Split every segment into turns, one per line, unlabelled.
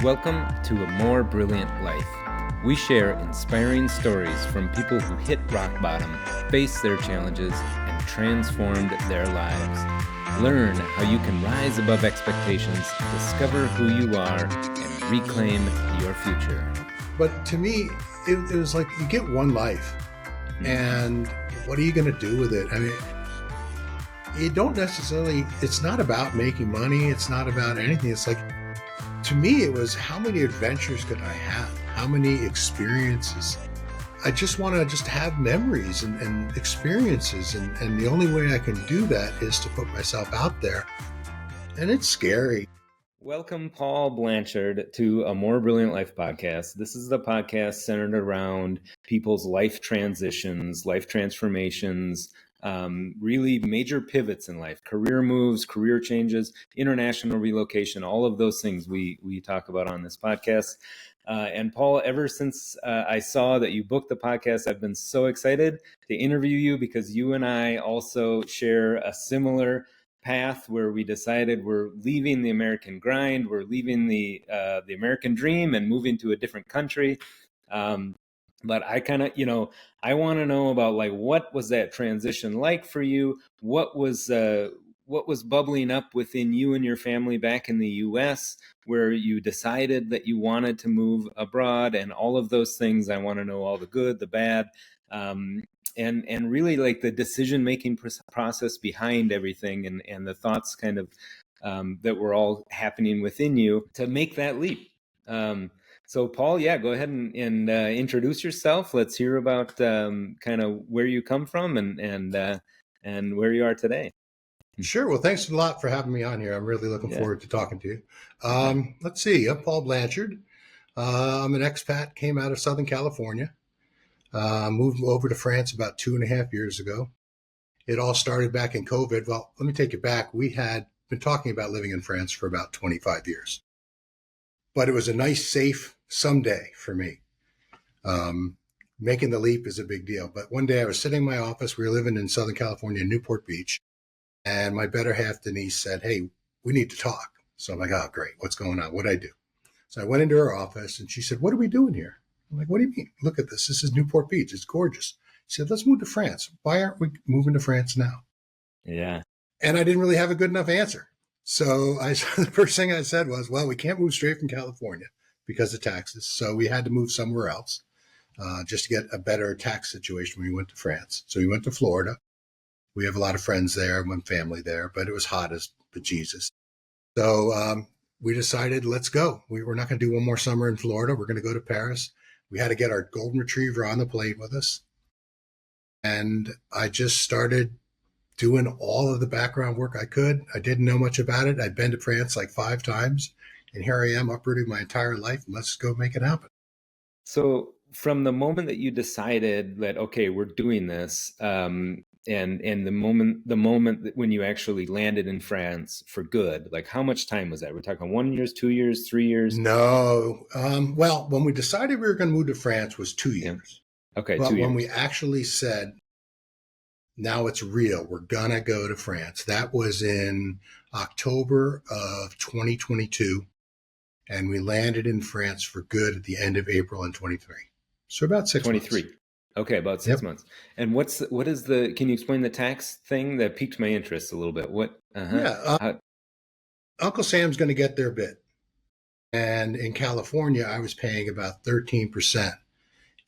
Welcome to A More Brilliant Life. We share inspiring stories from people who hit rock bottom, faced their challenges, and transformed their lives. Learn how you can rise above expectations, discover who you are, and reclaim your future.
But to me, it was like you get one life, and what are you going to do with it? I mean, you don't necessarily, it's not about making money. It's not about anything. It's like, to me, it was how many adventures could I have? How many experiences? I just want to just have memories and experiences. And the only way I can do that is to put myself out there. And it's scary.
Welcome, Paul Blanchard, to A More Brilliant Life podcast. This is the podcast centered around people's life transitions, life transformations, really major pivots in life, career moves, career changes, international relocation, all of those things we talk about on this podcast. And Paul, ever since I saw that you booked the podcast, I've been so excited to interview you because you and I also share a similar path where we decided we're leaving the American grind, we're leaving the American dream and moving to a different country. But I kind of, I want to know about like, what was that transition like for you? What was bubbling up within you and your family back in the U.S. where you decided that you wanted to move abroad, and all of those things? I want to know all the good, the bad, and really like the decision-making process behind everything, and the thoughts kind of that were all happening within you to make that leap. So Paul, go ahead and introduce yourself. Let's hear about kind of where you come from and where you are today.
Sure. Well, thanks a lot for having me on here. I'm really looking forward to talking to you. Let's see. I'm Paul Blanchard. I'm an expat, came out of Southern California, moved over to France about 2.5 years ago. It all started back in COVID. Well, let me take you back. We had been talking about living in France for about 25 years. But it was a nice, safe someday for me. Making the leap is a big deal. But one day I was sitting in my office. We were living in Southern California, Newport Beach. And my better half, Denise, said, "Hey, we need to talk." So I'm like, "Oh, great. What's going on? What'd I do?" So I went into her office and she said, "What are we doing here?" I'm like, "What do you mean? Look at this. This is Newport Beach. It's gorgeous." She said, "Let's move to France. Why aren't we moving to France now?"
Yeah.
And I didn't really have a good enough answer. So the first thing I said was, well, we can't move straight from California because of taxes. So we had to move somewhere else just to get a better tax situation when we went to France. So we went to Florida. We have a lot of friends there, one family there, but it was hot as bejesus. So we decided, let's go. We're not going to do one more summer in Florida. We're going to go to Paris. We had to get our golden retriever on the plane with us. And I just started doing all of the background work I could. I didn't know much about it. I'd been to France like 5 times, and here I am uprooting my entire life, and let's go make it happen.
So from the moment that you decided that, okay, we're doing this, and the moment that when you actually landed in France for good, like how much time was that? We're talking 1 year, 2 years, 3 years?
No. Well, when we decided we were going to move to France was 2 years.
Yeah. Okay,
but
2 years.
When we actually said, now it's real, we're going to go to France, that was in October of 2022. And we landed in France for good at the end of April in 23. So about 6 months.
23. Okay, about 6 months. And can you explain the tax thing? That piqued my interest a little bit.
Uncle Sam's going to get their bit. And in California, I was paying about 13%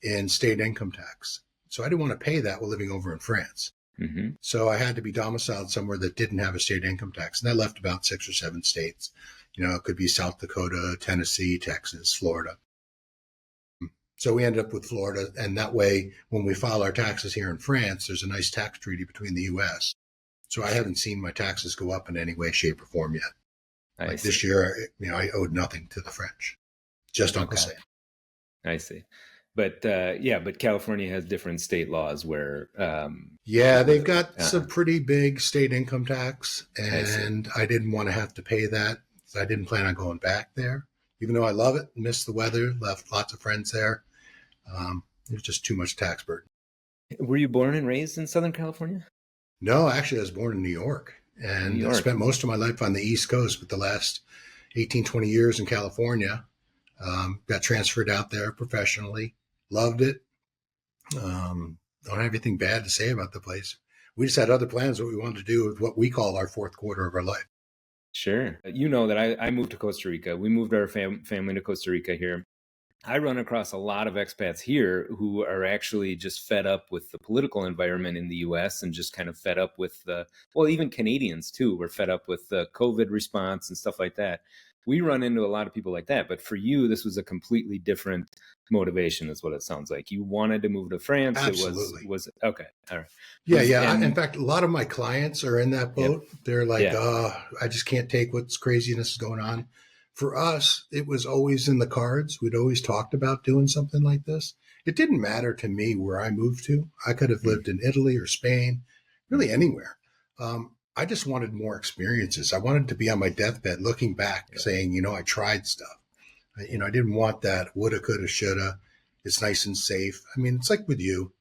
in state income tax. So I didn't want to pay that while living over in France.
Mm-hmm.
So I had to be domiciled somewhere that didn't have a state income tax. And I left about 6 or 7 states. It could be South Dakota, Tennessee, Texas, Florida. So we ended up with Florida. And that way, when we file our taxes here in France, there's a nice tax treaty between the U.S. So I haven't seen my taxes go up in any way, shape, or form yet. This year, I owed nothing to the French, just Uncle Sam.
I see. But but California has different state laws where...
they've got some pretty big state income tax, and I didn't want to have to pay that. So I didn't plan on going back there, even though I love it, miss the weather, left lots of friends there. There's just too much tax burden.
Were you born and raised in Southern California?
No, actually, I was born in New York, and I spent most of my life on the East Coast, but the last 18, 20 years in California. Got transferred out there professionally. Loved it. Don't have anything bad to say about the place. We just had other plans what we wanted to do with what we call our fourth quarter of our life.
Sure. You know that I moved to Costa Rica. We moved our family to Costa Rica here. I run across a lot of expats here who are actually just fed up with the political environment in the US and just kind of fed up with even Canadians too, were fed up with the COVID response and stuff like that. We run into a lot of people like that. But for you, this was a completely different motivation, is what it sounds like. You wanted to move to France.
Absolutely.
It was okay. All right.
Yeah. In fact, a lot of my clients are in that boat. Yep. They're like, I just can't take what's craziness is going on. For us, it was always in the cards. We'd always talked about doing something like this. It didn't matter to me where I moved to. I could have lived in Italy or Spain, really anywhere. I just wanted more experiences. I wanted to be on my deathbed looking back saying, I tried stuff. I didn't want that woulda, coulda, shoulda. It's nice and safe. I mean, it's like with you.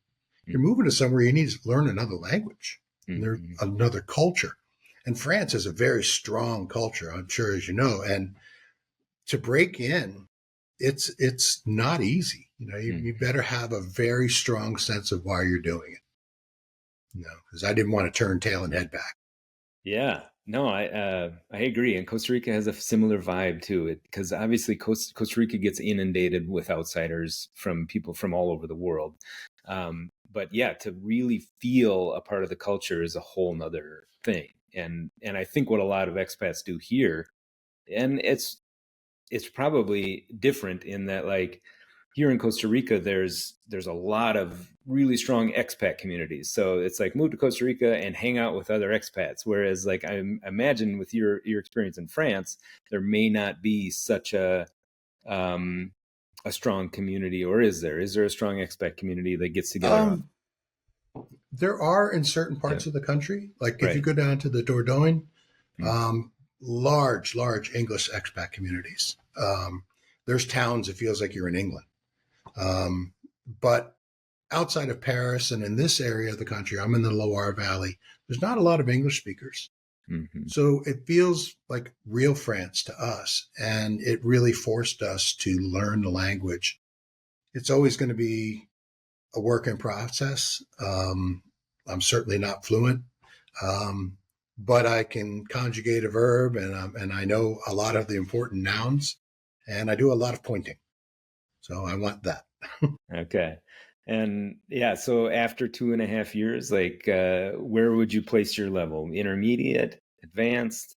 You're moving to somewhere you need to learn another language, another culture. And France is a very strong culture, I'm sure, as you know. And to break in, it's not easy. You better have a very strong sense of why you're doing it. Because I didn't want to turn tail and head back.
Yeah, no, I agree. And Costa Rica has a similar vibe to it, because obviously Costa Rica gets inundated with outsiders from people from all over the world. But yeah, to really feel a part of the culture is a whole nother thing. And I think what a lot of expats do here, and it's probably different in that, like, here in Costa Rica, there's a lot of really strong expat communities. So it's like, move to Costa Rica and hang out with other expats. Whereas, like, I imagine with your experience in France, there may not be such a strong community, or is there? Is there a strong expat community that gets together?
There are in certain parts of the country. Like if you go down to the Dordogne, large English expat communities. There's towns, it feels like you're in England. But outside of Paris and in this area of the country, I'm in the Loire Valley, there's not a lot of English speakers. Mm-hmm. So it feels like real France to us. And it really forced us to learn the language. It's always going to be a work in process. I'm certainly not fluent, but I can conjugate a verb, and I know a lot of the important nouns, and I do a lot of pointing. So I want that.
Okay. And yeah, so after 2.5 years, like, where would you place your level? Intermediate, advanced?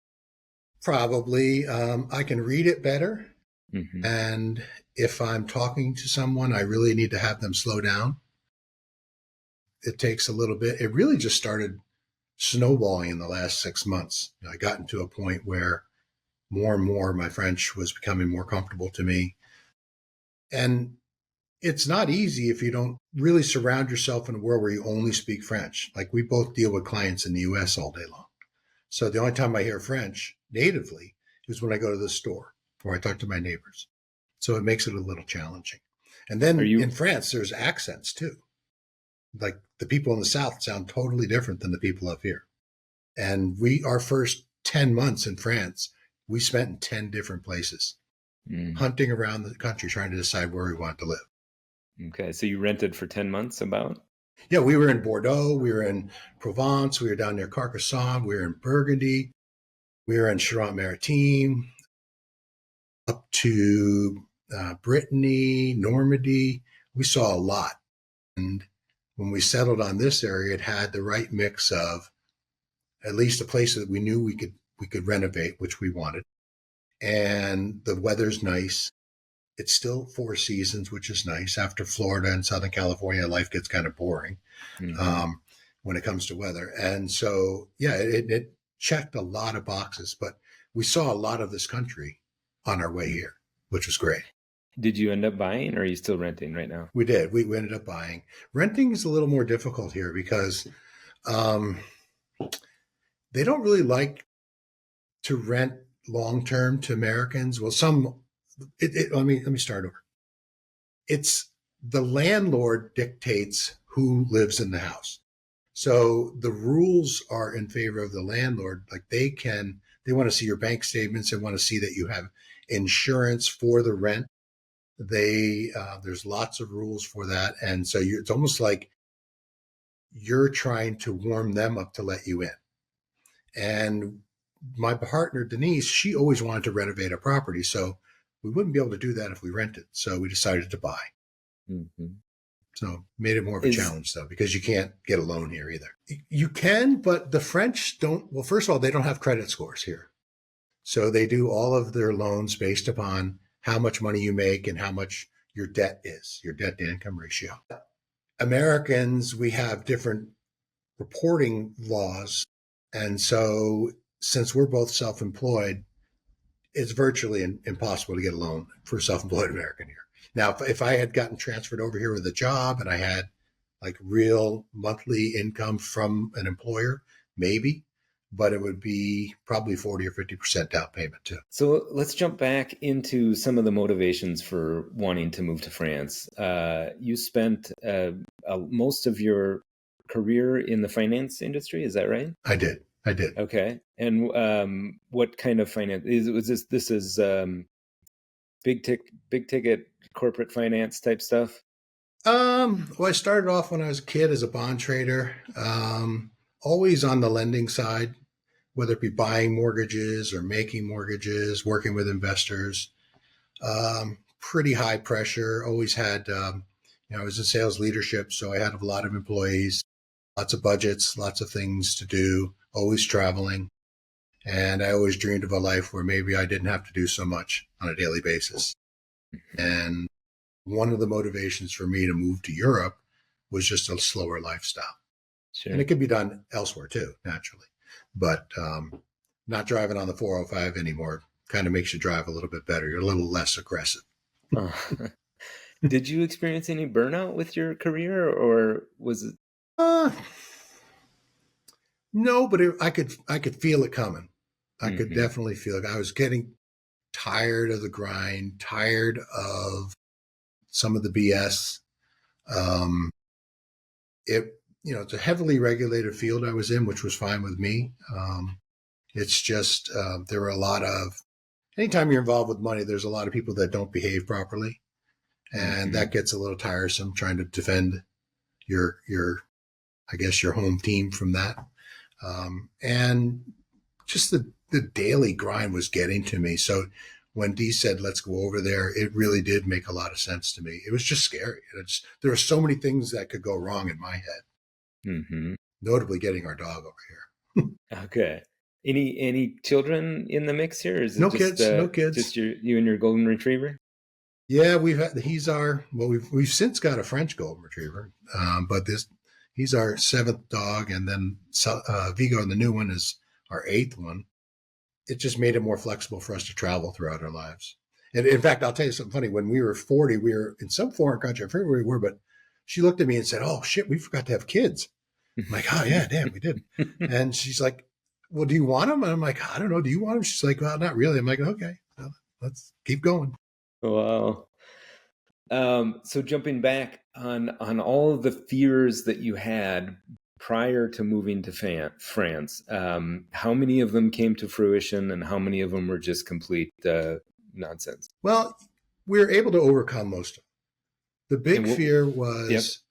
Probably. I can read it better. Mm-hmm. And if I'm talking to someone, I really need to have them slow down. It takes a little bit. It really just started snowballing in the last 6 months. I got into a point where more and more my French was becoming more comfortable to me. And it's not easy if you don't really surround yourself in a world where you only speak French. Like, we both deal with clients in the US all day long. So the only time I hear French natively is when I go to the store or I talk to my neighbors. So it makes it a little challenging. And then in France, there's accents too. Like, the people in the South sound totally different than the people up here. And our first 10 months in France, we spent in 10 different places, hunting around the country, trying to decide where we want to live.
Okay. So you rented for 10 months about?
Yeah, we were in Bordeaux. We were in Provence. We were down near Carcassonne. We were in Burgundy. We were in Charente-Maritime, up to Brittany, Normandy. We saw a lot. And when we settled on this area, it had the right mix of at least a place that we knew we could renovate, which we wanted. And the weather's nice. It's still 4 seasons, which is nice. After Florida and Southern California, life gets kind of boring when it comes to weather. And so, yeah, it checked a lot of boxes, but we saw a lot of this country on our way here, which was great.
Did you end up buying, or are you still renting right now?
We did. We ended up buying. Renting is a little more difficult here because they don't really like to rent long-term to Americans. Well, let me start over. It's the landlord dictates who lives in the house. So the rules are in favor of the landlord. Like, they want to see your bank statements. They want to see that you have insurance for the rent. There's lots of rules for that. And so it's almost like you're trying to warm them up to let you in. And my partner, Denise, she always wanted to renovate a property. So we wouldn't be able to do that if we rented. So we decided to buy.
Mm-hmm.
So made it more of a challenge, though, because you can't get a loan here either. You can, but the French don't. Well, first of all, they don't have credit scores here. So they do all of their loans based upon how much money you make and how much your debt is, your debt to income ratio. Americans, we have different reporting laws. And so since we're both self-employed, it's virtually impossible to get a loan for a self-employed American here. Now, if I had gotten transferred over here with a job and I had like real monthly income from an employer, maybe, but it would be probably 40 or 50% down payment too.
So let's jump back into some of the motivations for wanting to move to France. You spent most of your career in the finance industry, is that right?
I did.
Okay. And what kind of finance was this? This is big ticket corporate finance type stuff?
Well, I started off when I was a kid as a bond trader, always on the lending side, whether it be buying mortgages or making mortgages, working with investors. Pretty high pressure. Always had, I was in sales leadership, so I had a lot of employees, lots of budgets, lots of things to do, always traveling. And I always dreamed of a life where maybe I didn't have to do so much on a daily basis. And one of the motivations for me to move to Europe was just a slower lifestyle. Sure. And it could be done elsewhere too, naturally. But not driving on the 405 anymore kind of makes you drive a little bit better. You're a little less aggressive.
Did you experience any burnout with your career, or was it?
No, but I could feel it coming. I could definitely feel it. I was getting tired of the grind, tired of some of the BS. It's a heavily regulated field I was in, which was fine with me. It's just there were a lot of, anytime you're involved with money, there's a lot of people that don't behave properly. And that gets a little tiresome trying to defend your home team from that. And just the daily grind was getting to me. So when Dee said, let's go over there, it really did make a lot of sense to me. It was just scary. There were so many things that could go wrong in my head, notably getting our dog over here.
Okay. Any children in the mix here? Or is it
no kids.
Just you and your golden retriever?
Yeah, we've since got a French golden retriever, but he's our 7th dog, and then Vigo, the new one, is our 8th one. It just made it more flexible for us to travel throughout our lives. And in fact, I'll tell you something funny. When we were 40, we were in some foreign country. I forget where we were, but she looked at me and said, "Oh shit, we forgot to have kids." I'm like, "Oh yeah, damn, we did." And she's like, "Well, do you want them?" And I'm like, "I don't know. Do you want them?" She's like, "Well, not really." I'm like, "Okay, well, let's keep going."
Wow. So jumping back on all of the fears that you had prior to moving to France, how many of them came to fruition, and how many of them were just complete nonsense?
Well, we were able to overcome most of them. The big fear was,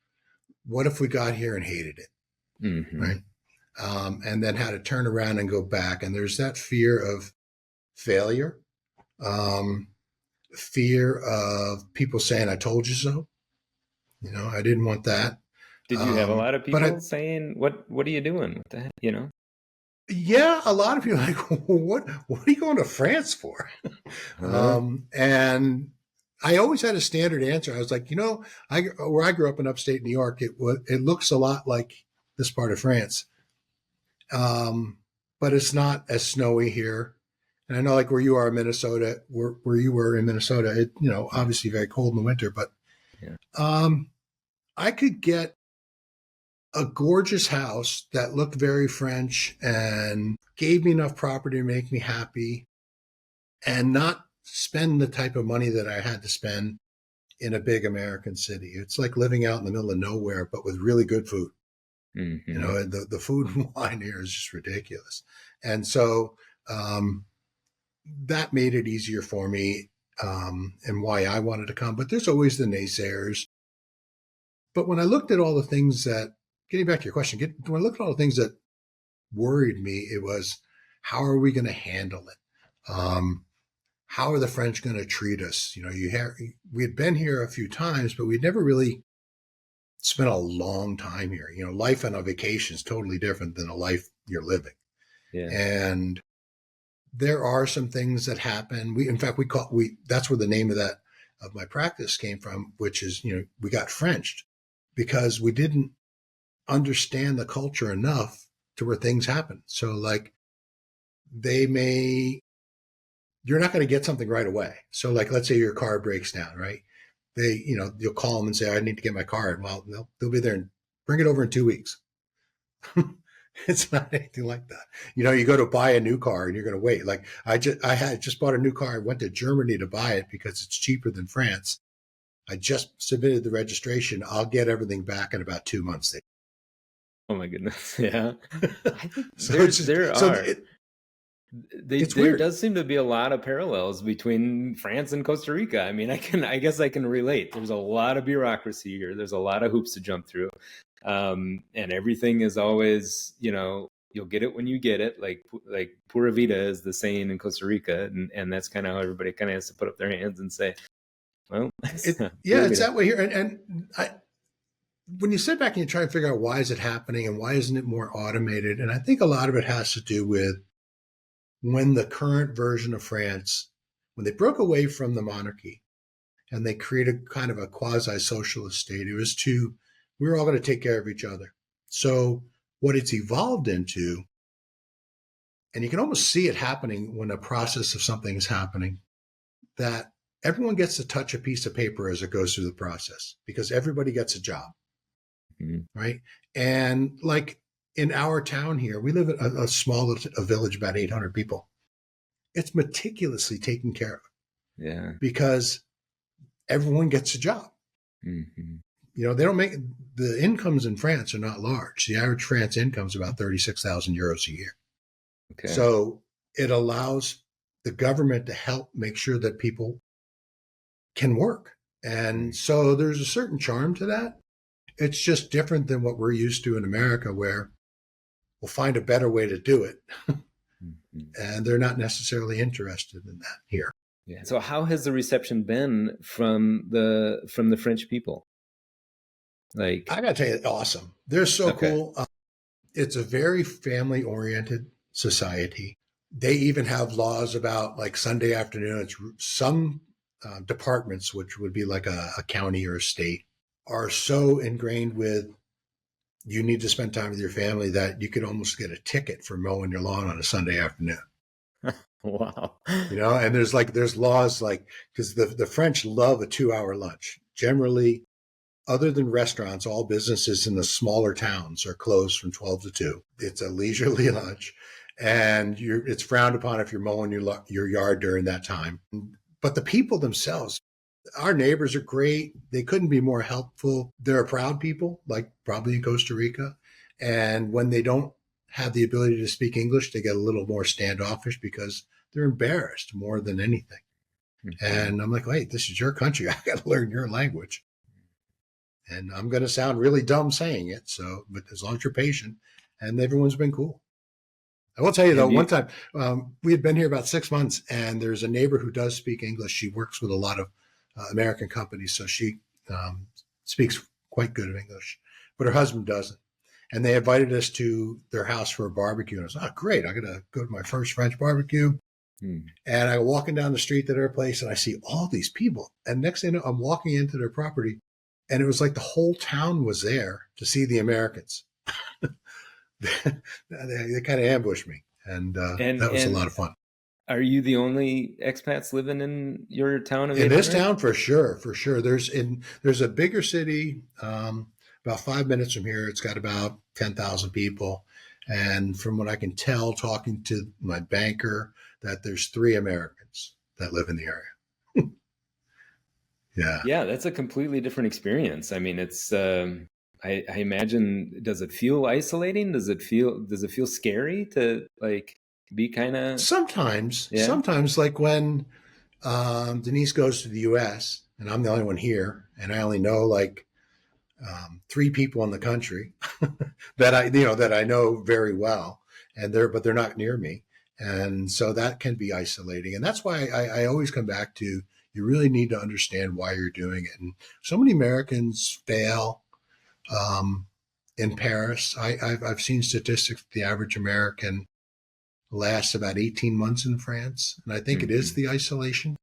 what if we got here and hated it, right? And then had to turn around and go back. And there's that fear of failure. Fear of people saying, "I told you so." I didn't want that.
Did you have a lot of people saying, what are you doing? What the heck,
Yeah, a lot of people are like, what are you going to France for? And I always had a standard answer. I was like, where I grew up in upstate New York, it looks a lot like this part of France. But it's not as snowy here. And I know, like where you are in Minnesota, where you were in Minnesota, it, obviously very cold in the winter, but I could get a gorgeous house that looked very French and gave me enough property to make me happy and not spend the type of money that I had to spend in a big American city. It's like living out in the middle of nowhere, but with really good food. The food and wine here is just ridiculous. And so, that made it easier for me. and why I wanted to come. But there's always the naysayers. But when I looked at all the things that, getting back to your question, when I looked at all the things that worried me, it was, how are we going to handle it? How are the French going to treat us? We had been here a few times, but we'd never really spent a long time here. Life on a vacation is totally different than a life you're living.
Yeah.
And there are some things that happen. That's where the name of my practice came from, which is, we got Frenched because we didn't understand the culture enough to where things happen. So like you're not going to get something right away. So like, let's say your car breaks down, right? You'll call them and say, I need to get my car. Well, they'll be there and bring it over in 2 weeks. It's not anything like that. You go to buy a new car and you're going to wait. Like I had just bought a new car. I went to Germany to buy it because it's cheaper than France. I just submitted the registration. I'll get everything back in about 2 months.
Oh my goodness. Yeah. I think
it's
there
weird.
does seem to be a lot of parallels between France and Costa Rica. I mean, I guess I can relate. There's a lot of bureaucracy here. There's a lot of hoops to jump through. And everything is always, you'll get it when you get it. Like pura vida is the saying in Costa Rica. And that's kind of how everybody kind of has to put up their hands and say, well,
it's that way here. And when you sit back and you try to figure out why is it happening and why isn't it more automated? And I think a lot of it has to do with when the current version of France, when they broke away from the monarchy and they created kind of a quasi-socialist state, it was we were all going to take care of each other. So what it's evolved into, and you can almost see it happening when a process of something is happening, that everyone gets to touch a piece of paper as it goes through the process because everybody gets a job. Right. And like in our town here, we live in a small village, about 800 people. It's meticulously taken care of.
Yeah.
Because everyone gets a job.
Mm-hmm.
They don't the incomes in France are not large. The average France income is about 36,000 euros a year.
Okay.
So it allows the government to help make sure that people can work. And so there's a certain charm to that. It's just different than what we're used to in America, where we'll find a better way to do it. And they're not necessarily interested in that here.
Yeah. So how has the reception been from the French people? Like,
I got to tell you, awesome. They're so cool. It's a very family-oriented society. They even have laws about like Sunday afternoons. Some departments, which would be like a county or a state, are so ingrained with you need to spend time with your family that you could almost get a ticket for mowing your lawn on a Sunday afternoon.
Wow.
And there's laws like, because the French love a 2-hour lunch. Generally, other than restaurants, all businesses in the smaller towns are closed from 12 to 2. It's a leisurely lunch, and it's frowned upon if you're mowing your yard during that time. But the people themselves, our neighbors are great. They couldn't be more helpful. They're a proud people, like probably in Costa Rica. And when they don't have the ability to speak English, they get a little more standoffish because they're embarrassed more than anything. Mm-hmm. And I'm like, wait, this is your country. I got to learn your language. And I'm going to sound really dumb saying it. But as long as you're patient, and everyone's been cool. I will tell you, though, one time we had been here about 6 months, and there's a neighbor who does speak English. She works with a lot of American companies, so she speaks quite good of English, but her husband doesn't. And they invited us to their house for a barbecue. And I was like, oh, great. I'm going to go to my first French barbecue. And I'm walking down the street to their place, and I see all these people. And next thing you know, I'm walking into their property, and it was like the whole town was there to see the Americans. They kind of ambushed me, and that was a lot of fun.
Are you the only expats living in your town?
In this town, for sure. There's a bigger city about 5 minutes from here. It's got about 10,000 people, and from what I can tell, talking to my banker, that there's 3 Americans that live in the area.
Yeah, that's a completely different experience. I mean, it's. I imagine. Does it feel isolating? Does it feel scary to like be kind of?
Sometimes like when Denise goes to the U.S. and I'm the only one here, and I only know like three people in the country that I know very well, and they're not near me, and so that can be isolating. And that's why I always come back to, you really need to understand why you're doing it. And so many Americans fail in Paris. I've seen statistics. The average American lasts about 18 months in France, and I think it is the isolation.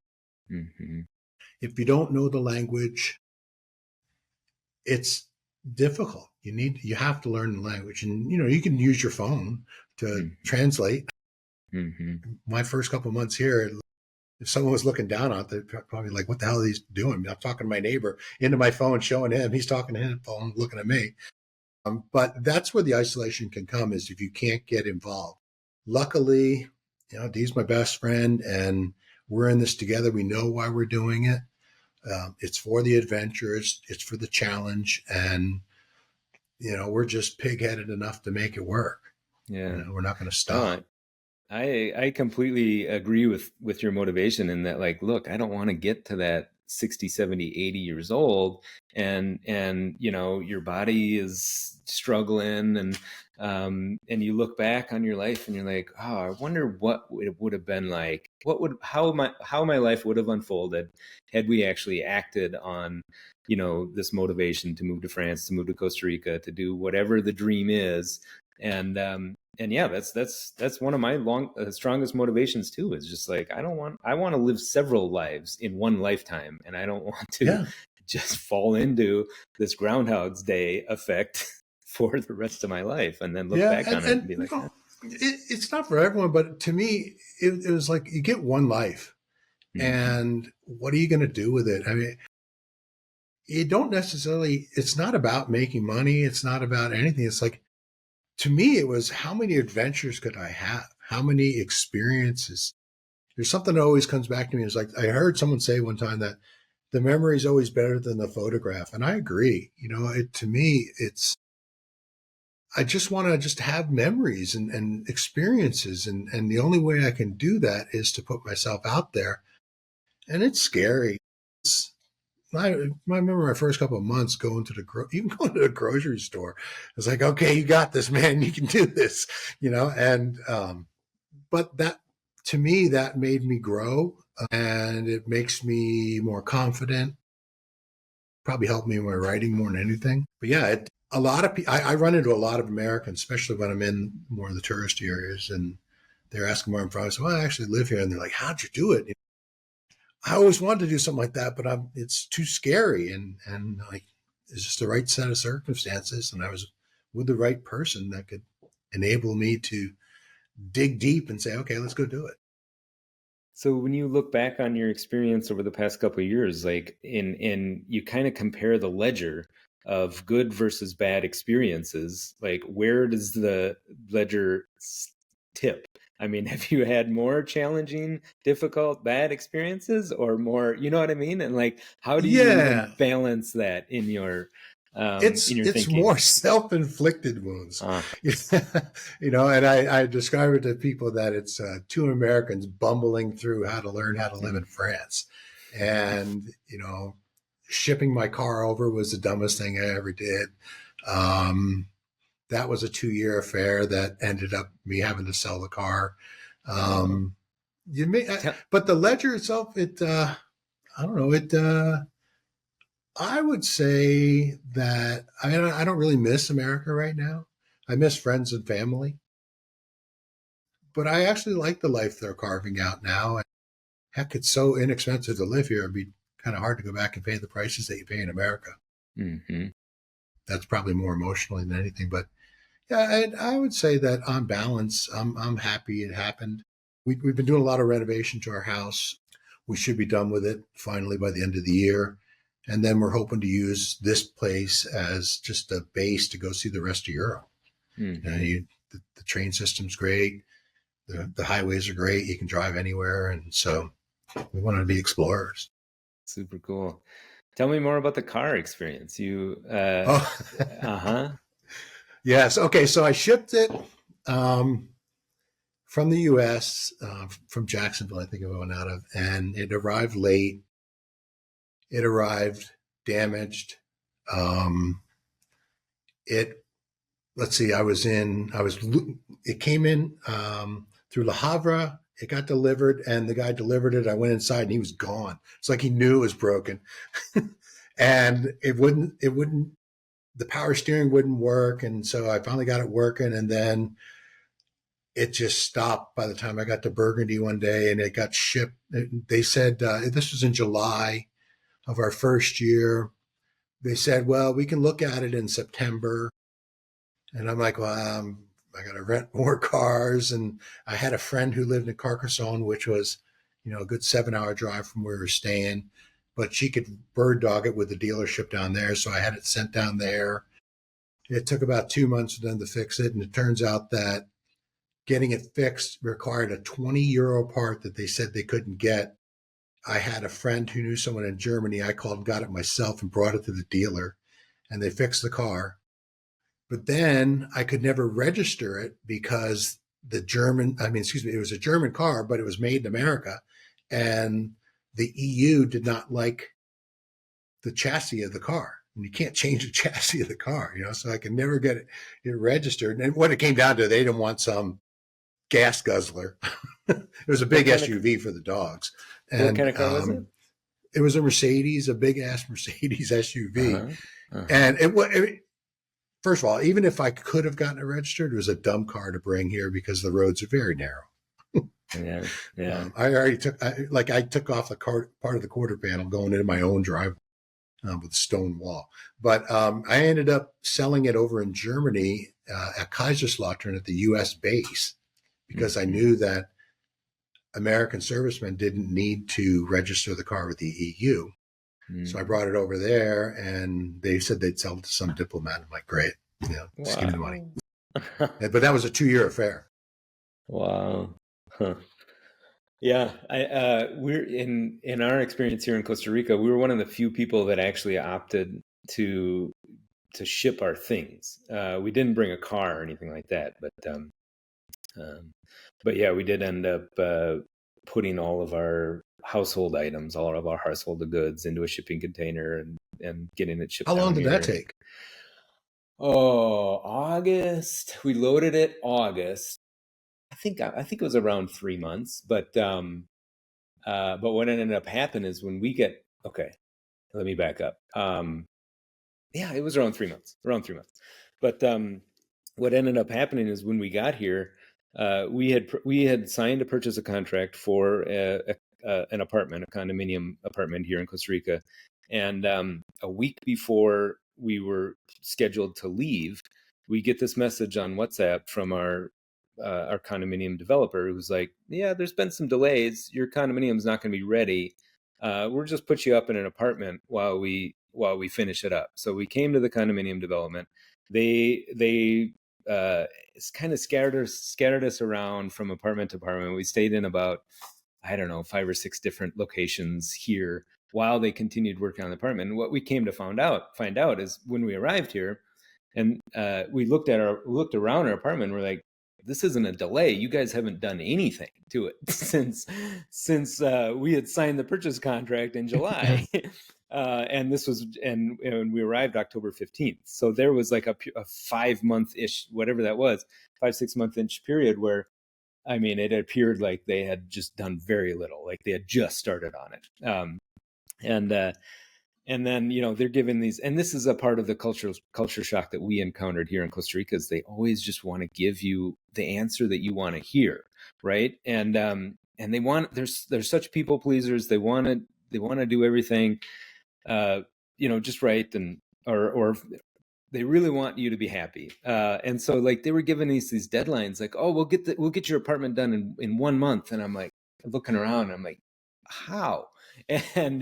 If you don't know the language, it's difficult. You have to learn the language, and you can use your phone to translate. My first couple of months here, if someone was looking down on it, they'd probably like, what the hell are these doing? I'm talking to my neighbor into my phone, showing him, he's talking to his phone, looking at me. But that's where the isolation can come, is if you can't get involved. Luckily, Dee's my best friend, and we're in this together. We know why we're doing it. It's for the adventure. It's for the challenge. And, we're just pig-headed enough to make it work.
Yeah.
We're not going to stop.
I completely agree with your motivation in that, like, look, I don't want to get to that 60, 70, 80 years old and your body is struggling and you look back on your life and you're like, oh, I wonder what it would have been like, how my life would have unfolded had we actually acted on this motivation to move to France, to move to Costa Rica, to do whatever the dream is. And yeah, that's one of my strongest motivations too, is just like, I want to live several lives in one lifetime, and I don't want to just fall into this Groundhog's Day effect for the rest of my life and then look back on it and be like,
it's not for everyone, but to me, it was like, you get one life, and what are you going to do with it? I mean, it's not about making money. It's not about anything. It's like, to me, it was, how many adventures could I have? How many experiences? There's something that always comes back to me. It's like, I heard someone say one time that the memory is always better than the photograph. And I agree. To me, I just want to just have memories and experiences. And the only way I can do that is to put myself out there. And it's scary. I remember my first couple of months going to the grocery store. It's like, okay, you got this, man. You can do this, and, but that, to me, that made me grow, and it makes me more confident, probably helped me in my writing more than anything. But yeah, a lot of people, I run into a lot of Americans, especially when I'm in more of the tourist areas, and they're asking where I'm from. I say, well, I actually live here. And they're like, how'd you do it? I always wanted to do something like that, but it's too scary. And like, it's just the right set of circumstances. And I was with the right person that could enable me to dig deep and say, okay, let's go do it.
So when you look back on your experience over the past couple of years, like in you kind of compare the ledger of good versus bad experiences, like, where does the ledger tip? I mean, have you had more challenging, difficult, bad experiences, or more, you know what I mean? And like, how do you even balance that in your
it's
thinking?
More self-inflicted wounds, and I describe it to people that it's two Americans bumbling through how to learn how to live in France. And, shipping my car over was the dumbest thing I ever did. That was a 2-year affair that ended up me having to sell the car. But the ledger itself, I don't know. I would say that I don't really miss America right now. I miss friends and family, but I actually like the life they're carving out now. And heck, it's so inexpensive to live here. It'd be kind of hard to go back and pay the prices that you pay in America. That's probably more emotionally than anything, but yeah, I would say that on balance, I'm happy it happened. We've been doing a lot of renovation to our house. We should be done with it finally by the end of the year. And then we're hoping to use this place as just a base to go see the rest of Europe. The train system's great. The highways are great. You can drive anywhere. And so we want to be explorers.
Super cool. Tell me more about the car experience.
Yes. Okay. So I shipped it. from the U.S., from Jacksonville, I think it went out of, and it arrived late. It arrived damaged. It let's see, it came in through Le Havre. It got delivered, and the guy delivered it. I went inside, and he was gone. It's like he knew it was broken, and it wouldn't. The power steering wouldn't work, and so I finally got it working, and then it just stopped by the time I got to Burgundy one day, and it got shipped. They said this was in July of our first year. They said, "Well, we can look at it in September." And I'm like, well, I got to rent more cars. And I had a friend who lived in Carcassonne, which was, a good 7-hour drive from where we were staying. But she could bird dog it with the dealership down there. So I had it sent down there. It took about 2 months for them to fix it. And it turns out that getting it fixed required a 20 euro part that they said they couldn't get. I had a friend who knew someone in Germany. I called and got it myself and brought it to the dealer. And they fixed the car. But then I could never register it because it was a German car, but it was made in America. And the EU did not like the chassis of the car. And you can't change the chassis of the car, so I could never get it registered. And what it came down to, they didn't want some gas guzzler. It was a big SUV for the dogs. And
what kind of car was it?
It was a Mercedes, a big ass Mercedes SUV. And it first of all, even if I could have gotten it registered, it was a dumb car to bring here because the roads are very narrow.
Yeah.
I already took off the part of the quarter panel going into my own driveway with a stone wall. But I ended up selling it over in Germany at Kaiserslautern at the U.S. base because I knew that American servicemen didn't need to register the car with the EU. So I brought it over there, and they said they'd sell it to some diplomat. I'm like, great, just give me the money. But that was a 2-year affair.
Wow. Huh. Yeah, we're in our experience here in Costa Rica, we were one of the few people that actually opted to ship our things. We didn't bring a car or anything like that, but yeah, we did end up putting all of our household items, all of our household goods into a shipping container and getting it shipped.
How long did that take?
August. We loaded it August. I think it was around 3 months, but what ended up happening is when we get, okay, let me back up. Yeah, it was around 3 months, But what ended up happening is when we got here, we had signed to purchase a contract for an apartment, a condominium apartment here in Costa Rica. And a week before we were scheduled to leave, we get this message on WhatsApp from our condominium developer who's like, yeah, there's been some delays. Your condominium's not going to be ready. We'll just put you up in an apartment while we finish it up. So we came to the condominium development. They kind of scattered us around from apartment to apartment. We stayed in about, I don't know, 5 or 6 different locations here while they continued working on the apartment. And what we came to find out is when we arrived here and we looked around our apartment, we're like, this isn't a delay. You guys haven't done anything to it since we had signed the purchase contract in July. And we arrived October 15th. So there was like a 5-month-ish, whatever that was, 5-6 month-ish period where, I mean, it appeared like they had just done very little, like they had just started on it. And then, they're given these, and this is a part of the culture shock that we encountered here in Costa Rica, is they always just want to give you the answer that you want to hear. Right. And they want, they're such people pleasers. They want to do everything, just right. Or they really want you to be happy. And so like they were giving these deadlines, like, oh, we'll get your apartment done in 1 month. And I'm like looking around and I'm like, how? And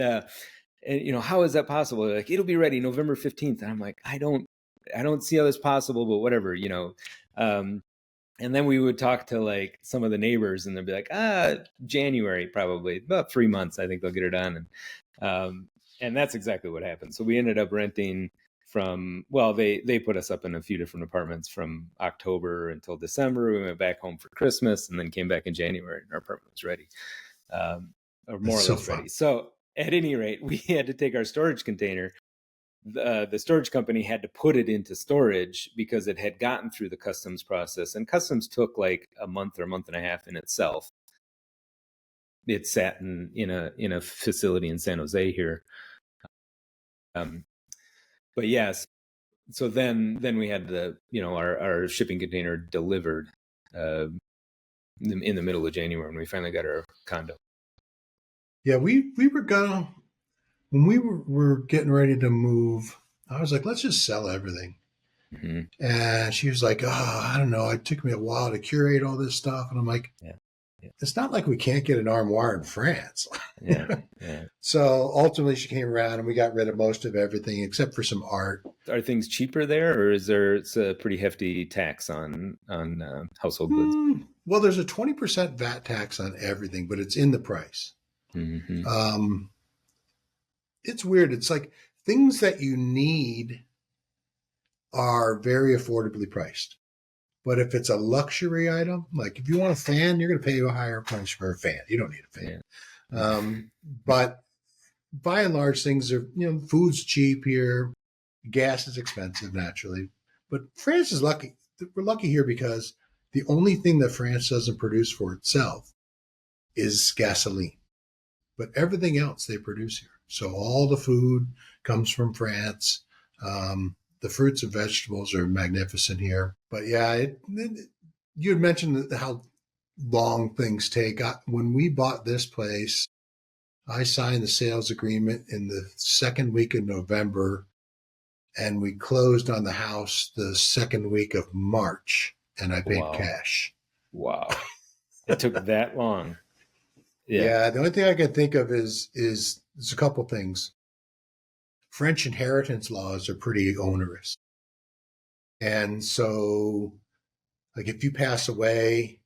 how is that possible? They're like, it'll be ready November 15th. And I'm like, I don't see how that's possible, but whatever, and then we would talk to like some of the neighbors and they'd be like, January, probably about 3 months. I think they'll get it done. And that's exactly what happened. So we ended up renting they put us up in a few different apartments from October until December. We went back home for Christmas and then came back in January and our apartment was ready, or more or less ready. So at any rate, we had to take our storage container. The storage company had to put it into storage because it had gotten through the customs process, and customs took like a month or a month and a half in itself. It sat in a facility in San Jose here. But yes, so then we had our shipping container delivered in the middle of January when we finally got our condo.
Yeah, we were gonna, when we were getting ready to move, I was like, let's just sell everything. Mm-hmm. And she was like, I don't know. It took me a while to curate all this stuff. And I'm like, it's not like we can't get an armoire in France. Yeah. So ultimately she came around and we got rid of most of everything except for some art.
Are things cheaper there, or it's a pretty hefty tax on household goods?
Well, there's a 20% VAT tax on everything, but it's in the price. Mm-hmm. It's weird. It's like things that you need are very affordably priced. But if it's a luxury item, like if you want a fan, you're going to pay a higher price for a fan. You don't need a fan. Yeah. But by and large, things are, food's cheap here. Gas is expensive, naturally. But France is lucky. We're lucky here because the only thing that France doesn't produce for itself is gasoline. But everything else they produce here. So all the food comes from France. The fruits and vegetables are magnificent here. But yeah, you had mentioned how long things take. When we bought this place, I signed the sales agreement in the second week of November, and we closed on the house the second week of March, and I paid cash.
Wow. It took that long.
Yeah, the only thing I can think of is there's a couple things. French inheritance laws are pretty onerous. And so, like, if you pass away,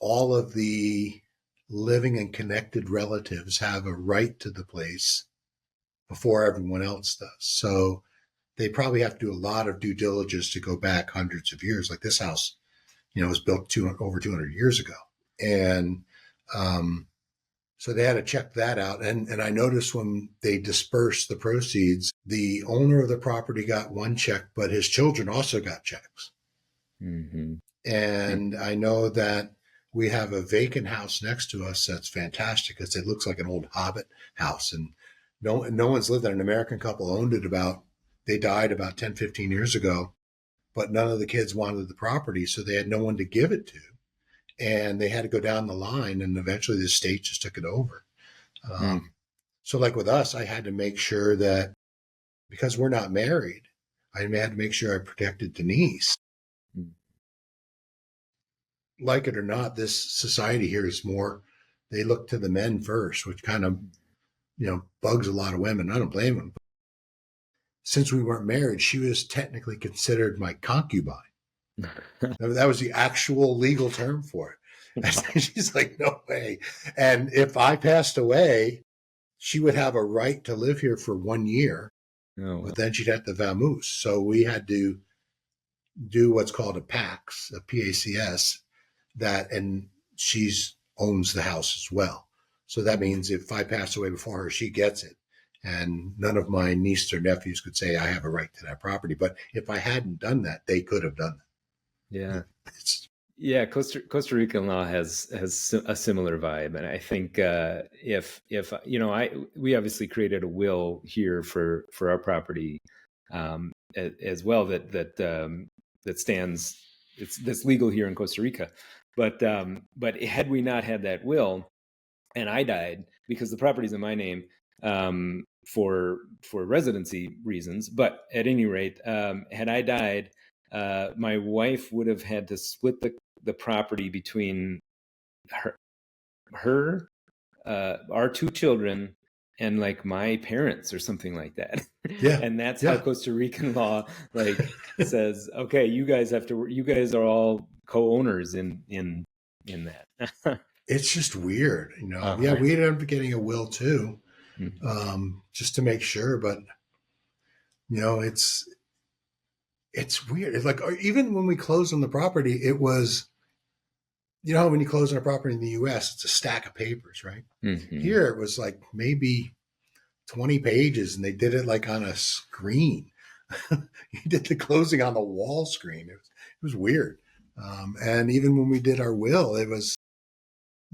all of the living and connected relatives have a right to the place before everyone else does. So they probably have to do a lot of due diligence to go back hundreds of years. Like this house, was built over 200 years ago. And so they had to check that out. And I noticed when they dispersed the proceeds, the owner of the property got one check, but his children also got checks. Mm-hmm. And I know that we have a vacant house next to us that's fantastic because it looks like an old Hobbit house. And no one's lived there. An American couple owned it they died about 10, 15 years ago, but none of the kids wanted the property. So they had no one to give it to. And they had to go down the line, and eventually the state just took it over. So like with us, I had to make sure that because we're not married, I had to make sure I protected Denise. Like it or not, this society here is more, they look to the men first, which kind of, bugs a lot of women. I don't blame them. Since we weren't married, she was technically considered my concubine. That was the actual legal term for it. She's like, no way. And if I passed away, she would have a right to live here for 1 year, but then she'd have to vamoose. So we had to do what's called a PACS, a PACS, and she owns the house as well. So that means if I pass away before her, she gets it. And none of my nieces or nephews could say I have a right to that property. But if I hadn't done that, they could have done that.
Yeah. Costa Rican law has a similar vibe, and I think if we obviously created a will here for our property as well that stands, that's legal here in Costa Rica, but had we not had that will and I died, because the property's in my name for residency reasons, but at any rate, had I died, my wife would have had to split the property between her, our two children, and like my parents or something like that.
Yeah.
And that's how Costa Rican law says, okay, you guys are all co-owners in that.
It's just weird, Yeah, we ended up getting a will too, just to make sure, but it's weird. It's like, even when we closed on the property, it was, when you close on a property in the US, it's a stack of papers, right?
Mm-hmm.
Here it was like maybe 20 pages, and they did it like on a screen. You did the closing on the wall screen. It was weird. And even when we did our will, it was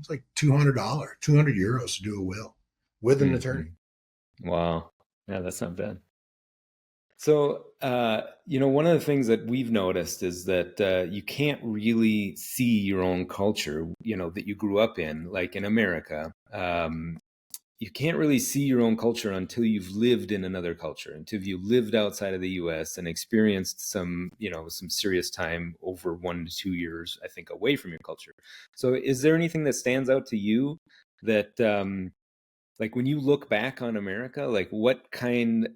like $200, 200 euros to do a will with an attorney.
Wow. Yeah, that's not bad. So, one of the things that we've noticed is that you can't really see your own culture, that you grew up in, like in America. You can't really see your own culture until you've lived in another culture, until you lived outside of the US and experienced some serious time over 1 to 2 years, I think, away from your culture. So is there anything that stands out to you that, like when you look back on America, like what kind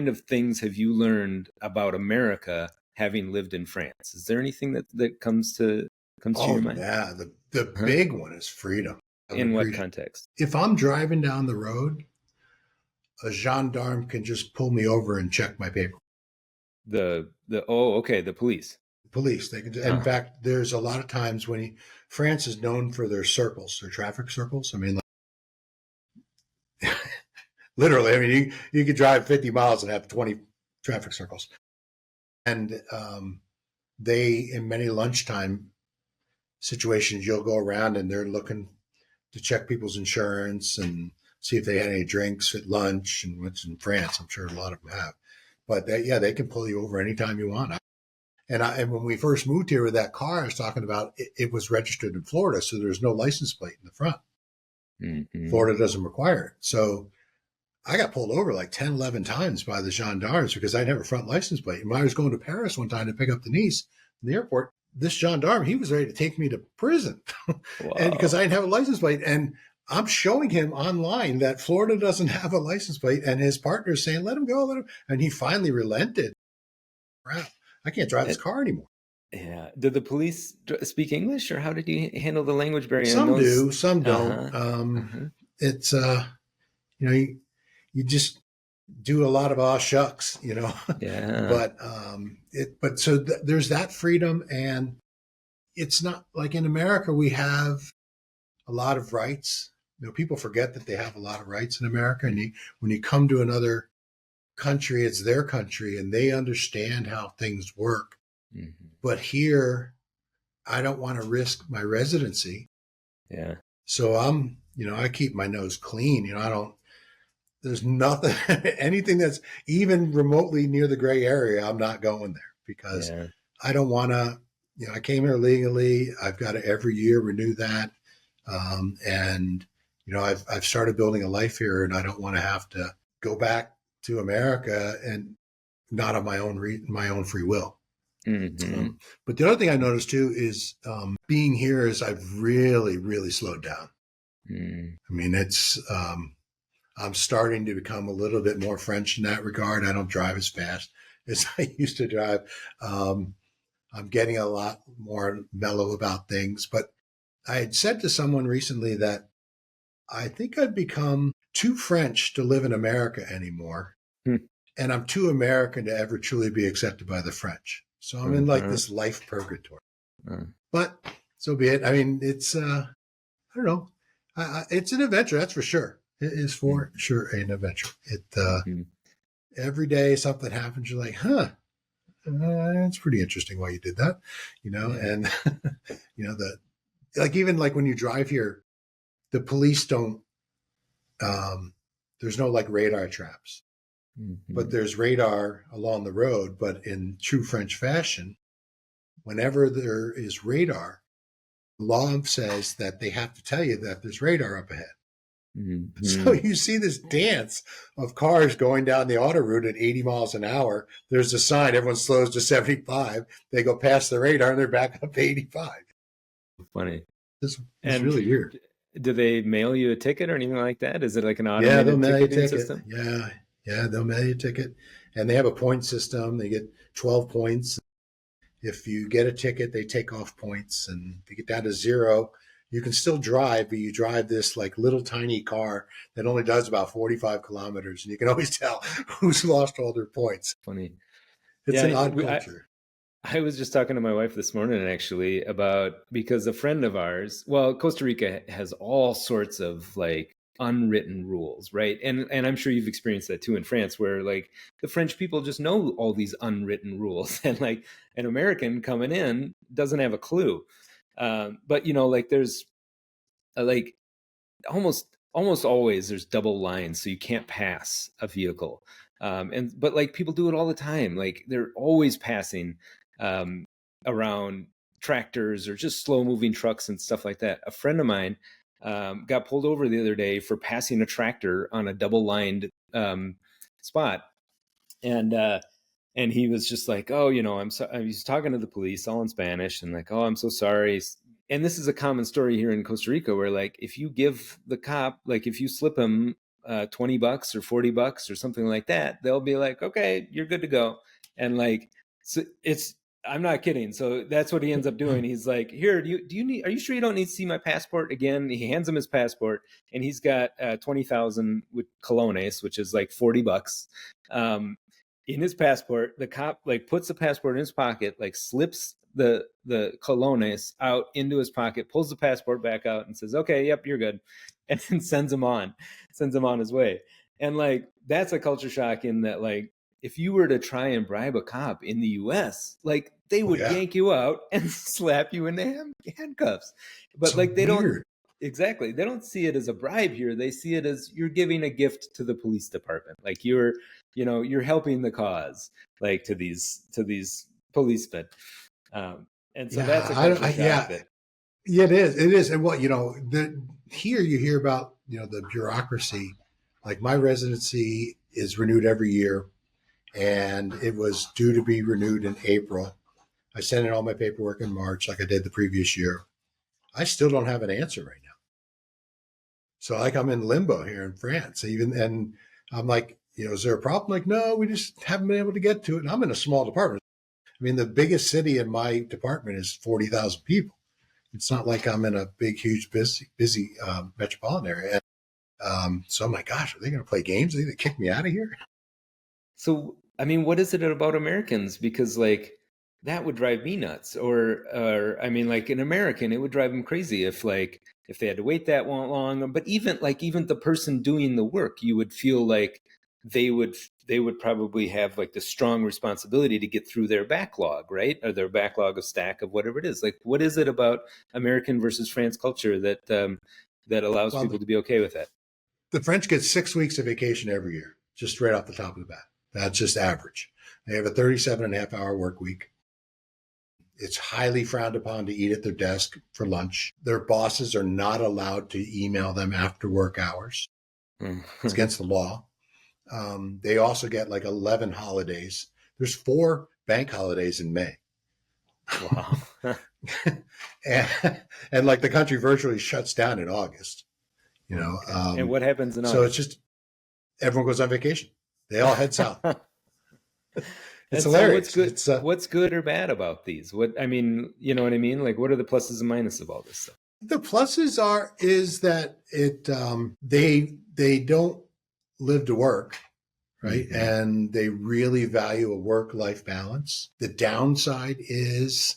of things have you learned about America having lived in France? Is there anything that comes to your mind?
Yeah. The big one is freedom.
In what context?
If I'm driving down the road, a gendarme can just pull me over and check my paper.
The police.
Police. They can. In fact, there's a lot of times when France is known for their circles, their traffic circles. I mean, literally. I mean, you could drive 50 miles and have 20 traffic circles, and they, in many lunchtime situations, you'll go around and they're looking to check people's insurance and see if they had any drinks at lunch. And what's in France, I'm sure a lot of them have. But they can pull you over anytime you want. And when we first moved here with that car, I was talking about, it was registered in Florida, so there's no license plate in the front. Mm-hmm. Florida doesn't require it. So I got pulled over like 10, 11 times by the gendarmes because I didn't have a front license plate. And when I was going to Paris one time to pick up the niece in the airport, this gendarme, he was ready to take me to prison. And because I didn't have a license plate. And I'm showing him online that Florida doesn't have a license plate. And his partner's saying, let him go, let him. And he finally relented. Wow, I can't drive this car anymore.
Yeah. Did the police speak English, or how did you handle the language barrier?
Some do, some don't. It's, you just do a lot of shucks,
Yeah.
But so there's that freedom, and it's not like in America we have a lot of rights. People forget that they have a lot of rights in America, and when you come to another country, it's their country, and they understand how things work. Mm-hmm. But here, I don't want to risk my residency.
Yeah.
So I keep my nose clean. There's nothing, anything that's even remotely near the gray area, I'm not going there because I don't want to, I came here legally. I've got to every year renew that. And I've started building a life here, and I don't want to have to go back to America and not on my own free will. Mm-hmm. But the other thing I noticed too is being here is I've really, really slowed down. Mm. I mean, it's, I'm starting to become a little bit more French in that regard. I don't drive as fast as I used to drive. I'm getting a lot more mellow about things. But I had said to someone recently that I think I've become too French to live in America anymore. And I'm too American to ever truly be accepted by the French. So I'm in like this life purgatory. But so be it. I mean, it's, I don't know. It's an adventure, that's for sure. It is for sure an adventure. Every day something happens, you're like, it's pretty interesting why you did that, and even like when you drive here, the police don't, there's no like radar traps, but there's radar along the road. But in true French fashion, whenever there is radar, law says that they have to tell you that there's radar up ahead. Mm-hmm. So you see this dance of cars going down the auto route at 80 miles an hour. There's a sign, everyone slows to 75. They go past the radar and they're back up to 85.
Funny.
This is really weird.
Do they mail you a ticket or anything like that? Is it like an automated ticketing system?
Yeah, they'll mail you a ticket. And they have a point system. They get 12 points. If you get a ticket, they take off points. And if you get down to 0, You can still drive, but you drive this like little tiny car that only does about 45 kilometers, and you can always tell who's lost all their points.
Funny.
It's
Yeah,
an odd culture.
I was just talking to my wife this morning actually about, because a friend of ours, well, Costa Rica has all sorts of like unwritten rules, right? And I'm sure you've experienced that too in France, where like the French people just know all these unwritten rules, and like an American coming in doesn't have a clue. But like there's like almost always there's double lines, so you can't pass a vehicle. And but like people do it all the time, like they're always passing um, around tractors or just slow moving trucks and stuff like that. A friend of mine got pulled over the other day for passing a tractor on a double lined spot, and he was just like, oh, I'm so, he's talking to the police all in Spanish and like, oh, I'm so sorry. And this is a common story here in Costa Rica, where like if you give the cop, like if you slip him $20 or $40 or something like that, they'll be like, okay, you're good to go. And like, so it's, I'm not kidding. So that's what he ends up doing. He's like, here, do you need, are you sure you don't need to see my passport again? He hands him his passport, and he's got 20,000 with colones, which is like $40. In his passport. The cop like puts the passport in his pocket, like slips the colones out into his pocket, pulls the passport back out, and says, okay, yep, you're good, and then sends him on his way. And like that's a culture shock, in that like if you were to try and bribe a cop in the US, like they would yank you out and slap you into handcuffs. But so like they don't, exactly, they don't see it as a bribe here. They see it as you're giving a gift to the police department. Like you're helping the cause, like to these policemen. And so that's a culture shock.
Yeah, it is. And what, here you hear about, the bureaucracy. Like my residency is renewed every year, and it was due to be renewed in April. I sent in all my paperwork in March, like I did the previous year. I still don't have an answer right now. So like I'm in limbo here in France, and I'm like, is there a problem? Like, no, we just haven't been able to get to it. And I'm in a small department. I mean, the biggest city in my department is 40,000 people. It's not like I'm in a big, huge, busy metropolitan area. And, so I'm like, gosh, are they going to play games? Are they going to kick me out of here?
So, I mean, what is it about Americans? Because like that would drive me nuts. Or I mean, like an American, it would drive them crazy if they had to wait that long. But even the person doing the work, you would feel like they would probably have like the strong responsibility to get through their backlog, right? Or their backlog of stack of whatever it is. Like, what is it about American versus France culture that allows people to be okay with that?
The French get 6 weeks of vacation every year, just right off the top of the bat. That's just average. They have a 37.5-hour work week. It's highly frowned upon to eat at their desk for lunch. Their bosses are not allowed to email them after work hours. It's against the law. They also get like 11 holidays. There's 4 bank holidays in May.
Wow.
and like the country virtually shuts down in August,
and what happens in August?
So it's just, everyone goes on vacation. They all head south. It's hilarious.
So what's good or bad about these? What, I mean, you know what I mean? Like, what are the pluses and minuses of all this stuff?
The pluses is that they don't live to work, right? Mm-hmm. And they really value a work-life balance. The downside is,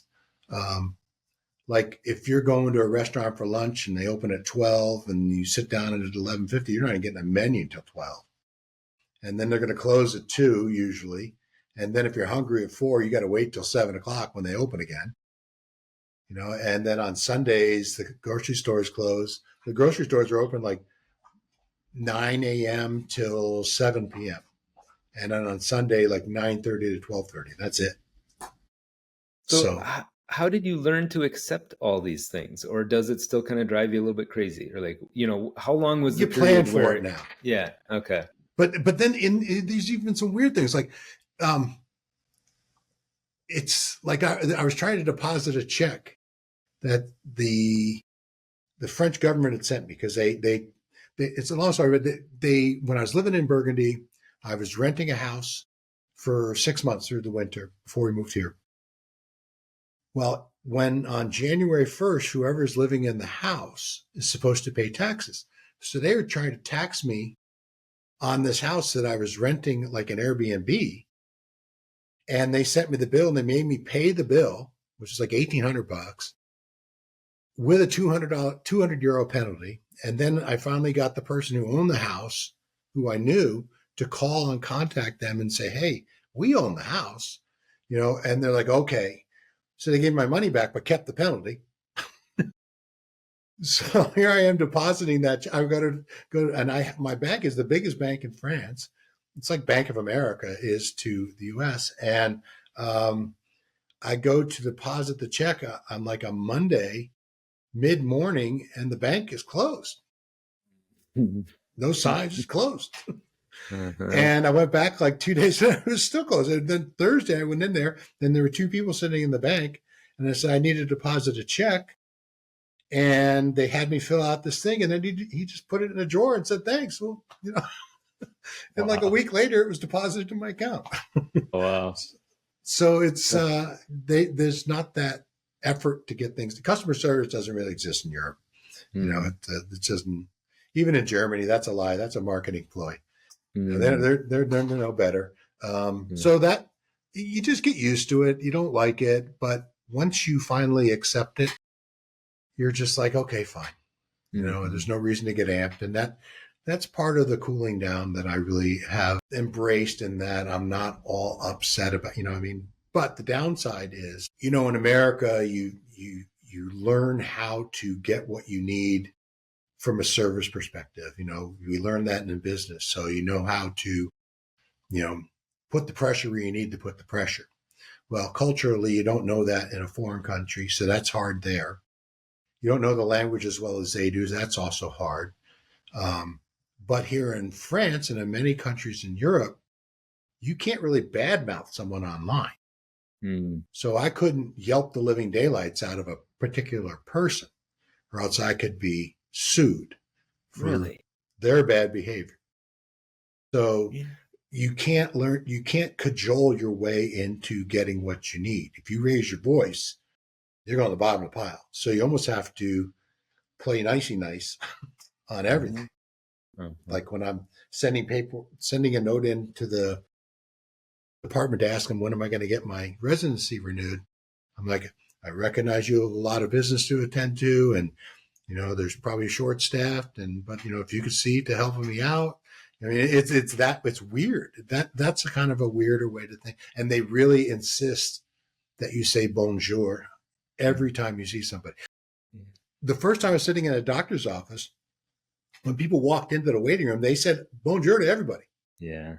like if you're going to a restaurant for lunch and they open at 12 and you sit down at 11:50, you're not even getting a menu until 12. And then they're going to close at 2 usually. And then if you're hungry at 4, you got to wait till 7 o'clock when they open again. And then on Sundays, the grocery stores close. The grocery stores are open like 9 a.m. till 7 p.m. And then on Sunday, like 9:30 to 12:30. That's it.
So how did you learn to accept all these things? Or does it still kind of drive you a little bit crazy? Or like, how long was the period? You plan for it now. Yeah. Okay.
But then in there's even some weird things like, it's like I was trying to deposit a check that the French government had sent me because they it's a long story, but they when I was living in Burgundy, I was renting a house for 6 months through the winter before we moved here. Well, when on January 1st, whoever's living in the house is supposed to pay taxes. So they were trying to tax me on this house that I was renting like an Airbnb. And they sent me the bill and they made me pay the bill, which is like $1,800 with a €200 penalty. And then I finally got the person who owned the house, who I knew, to call and contact them and say, hey, we own the house, and they're like, okay. So they gave my money back, but kept the penalty. So here I am depositing that. I've got to go, and my bank is the biggest bank in France. It's like Bank of America is to the U.S. And I go to deposit the check on like a Monday, mid-morning, and the bank is closed. No signs, just closed. And I went back like 2 days later, it was still closed. And then Thursday I went in there, then there were two people sitting in the bank, and I said, I need to deposit a check. And they had me fill out this thing, and then he just put it in a drawer and said, thanks. Well, and like a week later, it was deposited to my account.
Wow.
So it's, there's not that effort to get things. The customer service doesn't really exist in Europe. It doesn't, even in Germany, that's a lie. That's a marketing ploy. They're no better. So that you just get used to it. You don't like it, but once you finally accept it, you're just like, okay, fine. There's no reason to get amped. And that's part of the cooling down that I really have embraced, in that I'm not all upset about, but the downside is, in America, you learn how to get what you need from a service perspective. We learn that in business. So you know how to, put the pressure where you need to put the pressure. Well, culturally, you don't know that in a foreign country. So that's hard there. You don't know the language as well as they do. That's also hard. But here in France and in many countries in Europe, you can't really badmouth someone online. So I couldn't yelp the living daylights out of a particular person, or else I could be sued for their bad behavior. So you can't cajole your way into getting what you need. If you raise your voice, you're going to the bottom of the pile. So you almost have to play nicey nice on everything. Like when I'm sending a note into the department to ask them, when am I going to get my residency renewed? I'm like, I recognize you have a lot of business to attend to, and there's probably short staffed, but if you could see to helping me out. I mean, it's weird. That's a kind of a weirder way to think. And they really insist that you say bonjour every time you see somebody. The first time I was sitting in a doctor's office, when people walked into the waiting room, they said bonjour to everybody.
Yeah.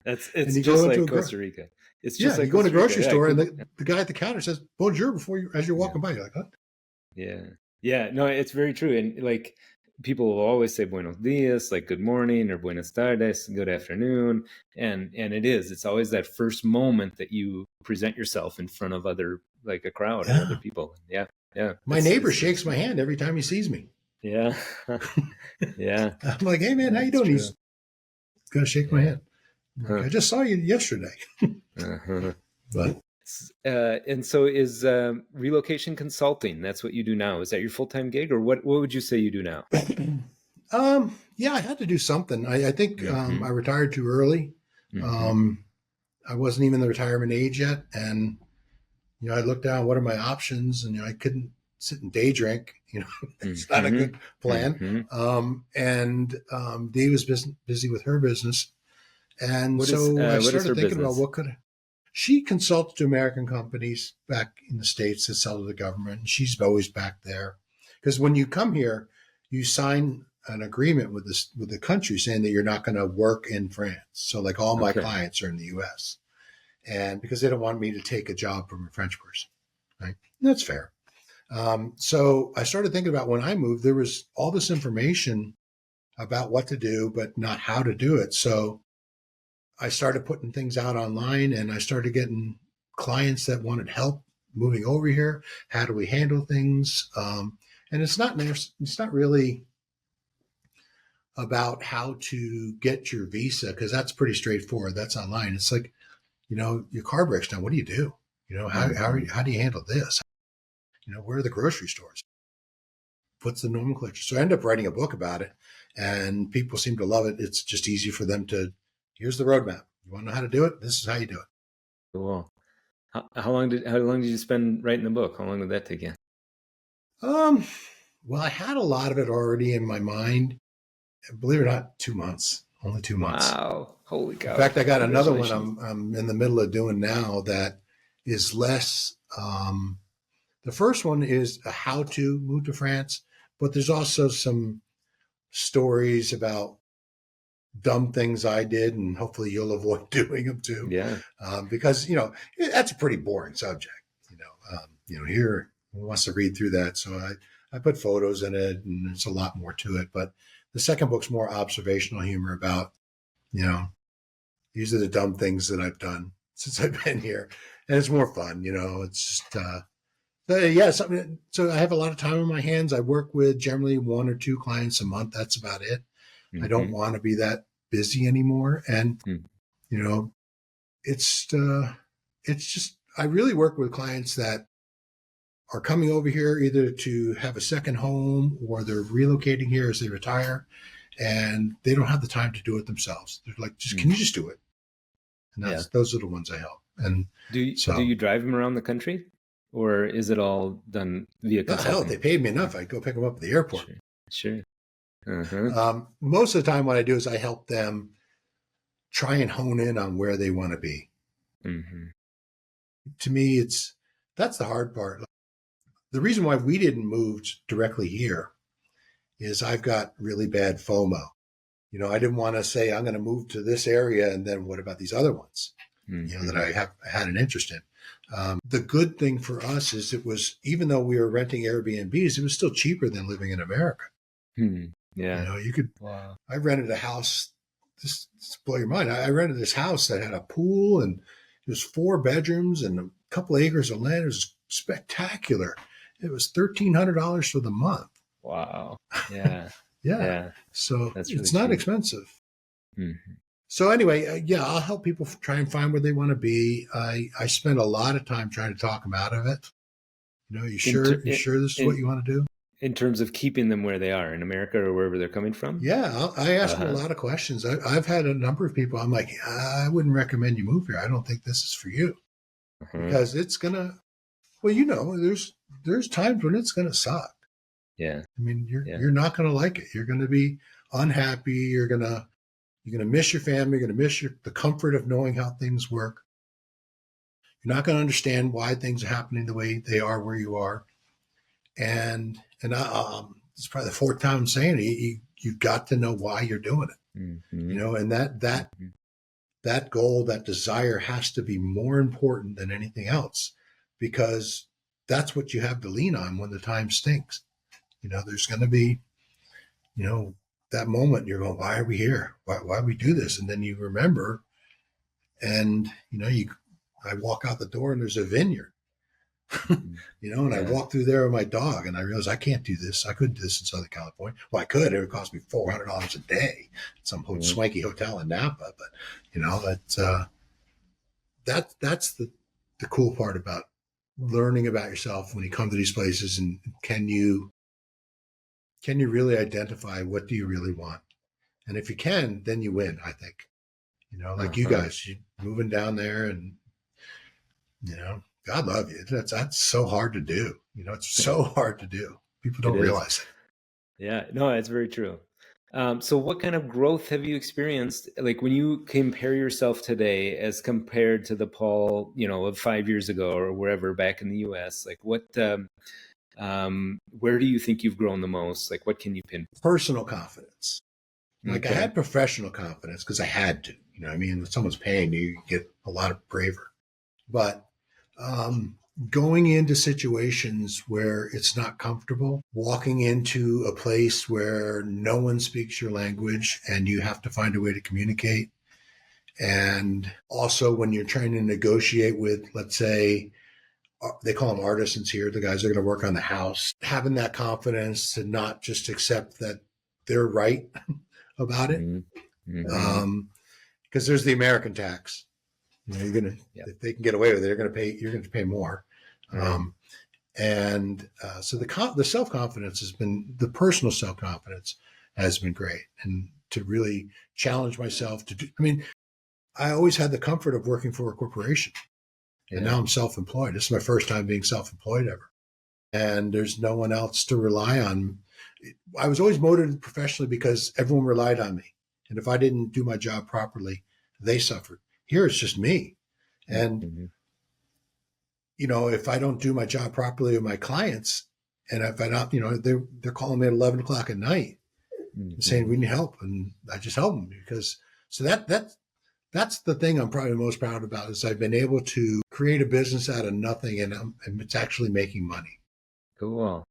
It's just like Costa Rica. It's just like
you go in a grocery store and the guy at the counter says bonjour as you're walking by. You're like, huh?
Yeah. Yeah. No, it's very true. And like, people will always say buenos dias, like good morning, or buenas tardes, good afternoon. And it's always that first moment that you present yourself in front of a crowd of other people. Yeah. Yeah.
My neighbor shakes my hand every time he sees me.
Yeah. Yeah.
I'm like, hey man, how you doing? He's going to shake my hand. I just saw you yesterday. But
and so is relocation consulting, that's what you do now? Is that your full-time gig, or what would you say you do now?
Yeah, I had to do something. I think I retired too early. I wasn't even the retirement age yet. And, I looked down, what are my options? And, I couldn't sit and day drink. It's not a good plan. And Dee was busy with her business. And I started thinking about what could she consults to American companies back in the States that sell to the government. And she's always back there. Because when you come here, you sign an agreement with the country saying that you're not going to work in France. So like all my clients are in the US. And because they don't want me to take a job from a French person. Right? And that's fair. So I started thinking about when I moved, there was all this information about what to do, but not how to do it. So I started putting things out online, and I started getting clients that wanted help moving over here. How do we handle things? And it's not really about how to get your visa, because that's pretty straightforward. That's online. It's like, your car breaks down. What do you do? How do you handle this? Where are the grocery stores? What's the nomenclature? So I ended up writing a book about it, and people seem to love it. It's just easy for them to, here's the roadmap. You want to know how to do it? This is how you do it.
Cool. How long did you spend writing the book? How long did that take you?
Well, I had a lot of it already in my mind. Believe it or not, 2 months, only 2 months.
Wow. Holy cow.
In fact, I got another one I'm in the middle of doing now that is less. The first one is a how to move to France, but there's also some stories about dumb things I did, and hopefully you'll avoid doing them too.
Yeah.
Because, that's a pretty boring subject. Here, who wants to read through that? So I put photos in it, and there's a lot more to it. But the second book's more observational humor about, these are the dumb things that I've done since I've been here. And it's more fun, it's just, something. So I have a lot of time on my hands. I work with generally 1 or 2 clients a month. That's about it. Mm-hmm. I don't want to be that busy anymore. And, it's just, I really work with clients that are coming over here either to have a second home or they're relocating here as they retire, and they don't have the time to do it themselves. They're like, can you just do it? And those are the ones I help. And
do you drive them around the country, or is it all done via consulting?
Hell, if they paid me enough, I'd go pick them up at the airport.
Sure. Uh-huh.
Most of the time what I do is I help them try and hone in on where they want to be.
Mm-hmm.
To me, that's the hard part. The reason why we didn't move directly here is I've got really bad FOMO. I didn't want to say I'm going to move to this area, and then what about these other ones, that I have had an interest in. The good thing for us is it was, even though we were renting Airbnbs, it was still cheaper than living in America.
Yeah.
You could, wow. I rented a house, this blow your mind. I rented this house that had a pool, and it was 4 bedrooms and a couple acres of land. It was spectacular. It was $1,300 for the month.
Wow. Yeah.
Yeah. So
that's really
it's not
cheap.
Expensive.
Mm-hmm.
So anyway, I'll help people try and find where they want to be. I spend a lot of time trying to talk them out of it. You sure this is what you want to do?
In terms of keeping them where they are in America or wherever they're coming from?
Yeah, I ask them a lot of questions. I've had a number of people. I'm like, I wouldn't recommend you move here. I don't think this is for you, because it's gonna. Well, there's times when it's gonna suck.
Yeah.
I mean, you're not gonna like it. You're gonna be unhappy. You're gonna miss your family. You're gonna miss the comfort of knowing how things work. You're not gonna understand why things are happening the way they are where you are. And it's probably the 4th time I'm saying it. You got to know why you're doing it. Mm-hmm. And that goal, that desire has to be more important than anything else, because that's what you have to lean on when the time stinks. There's going to be, that moment you're going, why are we here? Why we do this? And then you remember, and, I walk out the door and there's a vineyard. And I walked through there with my dog, and I realized I can't do this. I couldn't do this in Southern California. Well, I could. It would cost me $400 a day at some swanky hotel in Napa. But that's the cool part about learning about yourself when you come to these places. And can you really identify what do you really want? And if you can, then you win. I think. You guys, you moving down there, and God love you. That's so hard to do. It's so hard to do. People don't realize it.
Yeah, no, it's very true. So what kind of growth have you experienced? Like when you compare yourself today as compared to the Paul, of 5 years ago or wherever back in the US, like what, where do you think you've grown the most? Like what can you pin?
Personal confidence. Like I had professional confidence because I had to, when someone's paying you get a lot of braver, but going into situations where it's not comfortable, walking into a place where no one speaks your language and you have to find a way to communicate. And also when you're trying to negotiate with, let's say, they call them artisans here, the guys that are going to work on the house, having that confidence to not just accept that they're right about it. Because there's the American tax. You're gonna if they can get away with it, you're gonna pay more. And so the self-confidence has been, the personal self-confidence has been great. And to really challenge myself to do, I mean, I always had the comfort of working for a corporation. And now I'm self-employed. This is my first time being self-employed ever. And there's no one else to rely on. I was always motivated professionally because everyone relied on me. And if I didn't do my job properly, they suffered. Here it's just me. And, you know, if I don't do my job properly with my clients, and if I not, you know, they're calling me at 11 o'clock at night saying we need help. And I just help them because, so that's the thing I'm probably most proud about is I've been able to create a business out of nothing and it's actually making money.
Cool.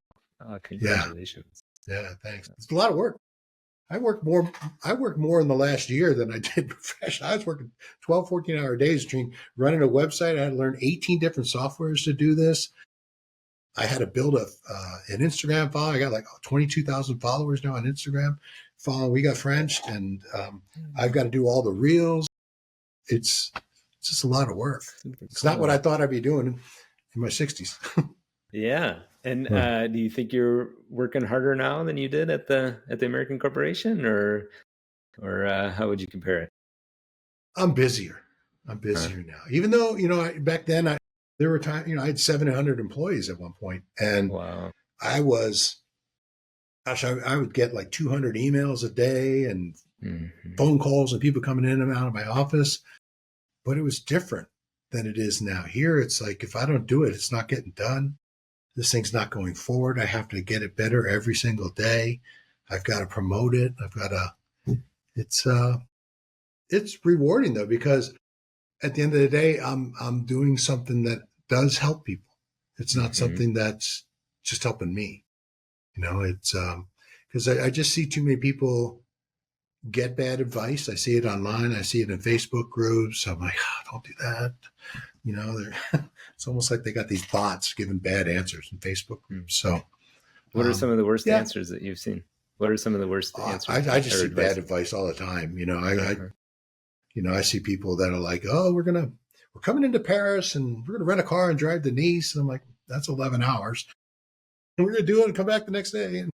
Congratulations.
Yeah, thanks. It's a lot of work. I worked more in the last year than I did professionally. I was working 12, 14-hour days running a website. I had to learn 18 different softwares to do this. I had to build an Instagram following. I got like 22,000 followers now on Instagram. We got French, and I've got to do all the reels. It's just a lot of work. It's not what I thought I'd be doing in my 60s.
Yeah. And do you think you're working harder now than you did at the American corporation, or how would you compare it?
I'm busier. I'm busier now. Even though, you know, back then there were times, you know, I had 700 employees at one point, and
wow.
I would get like 200 emails a day and phone calls and people coming in and out of my office. But it was different than it is now. Here, it's like, if I don't do it, it's not getting done. This thing's not going forward. I have to get it better every single day. I've got to promote it. It's rewarding though, because at the end of the day, I'm doing something that does help people. It's not something that's just helping me. You know, it's because I just see too many people get bad advice. I see it online. I see it in Facebook groups. I'm like, oh, don't do that. You know, it's almost like they got these bots giving bad answers in Facebook groups. So
what are some of the worst answers that you've seen? What are some of the worst answers?
I just see bad advice all the time. You know, I see people that are like, oh, we're coming into Paris and we're going to rent a car and drive to Nice. And I'm like, that's 11 hours. And we're going to do it and come back the next day.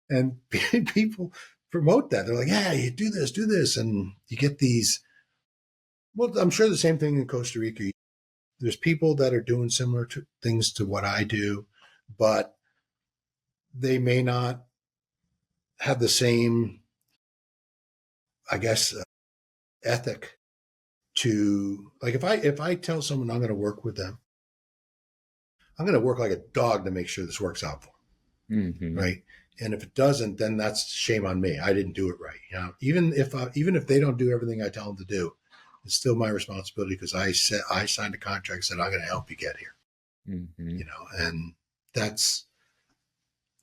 And people promote that. They're like, yeah, you do this. And you get these, well, I'm sure the same thing in Costa Rica. There's people that are doing similar things to what I do, but they may not have the same, I guess, ethic to, like, if I tell someone I'm going to work with them, I'm going to work like a dog to make sure this works out for them. Right. And if it doesn't, then that's shame on me. I didn't do it right. You know, even if they don't do everything I tell them to do, it's still my responsibility because I signed a contract, said I'm going to help you get here. You know, and that's,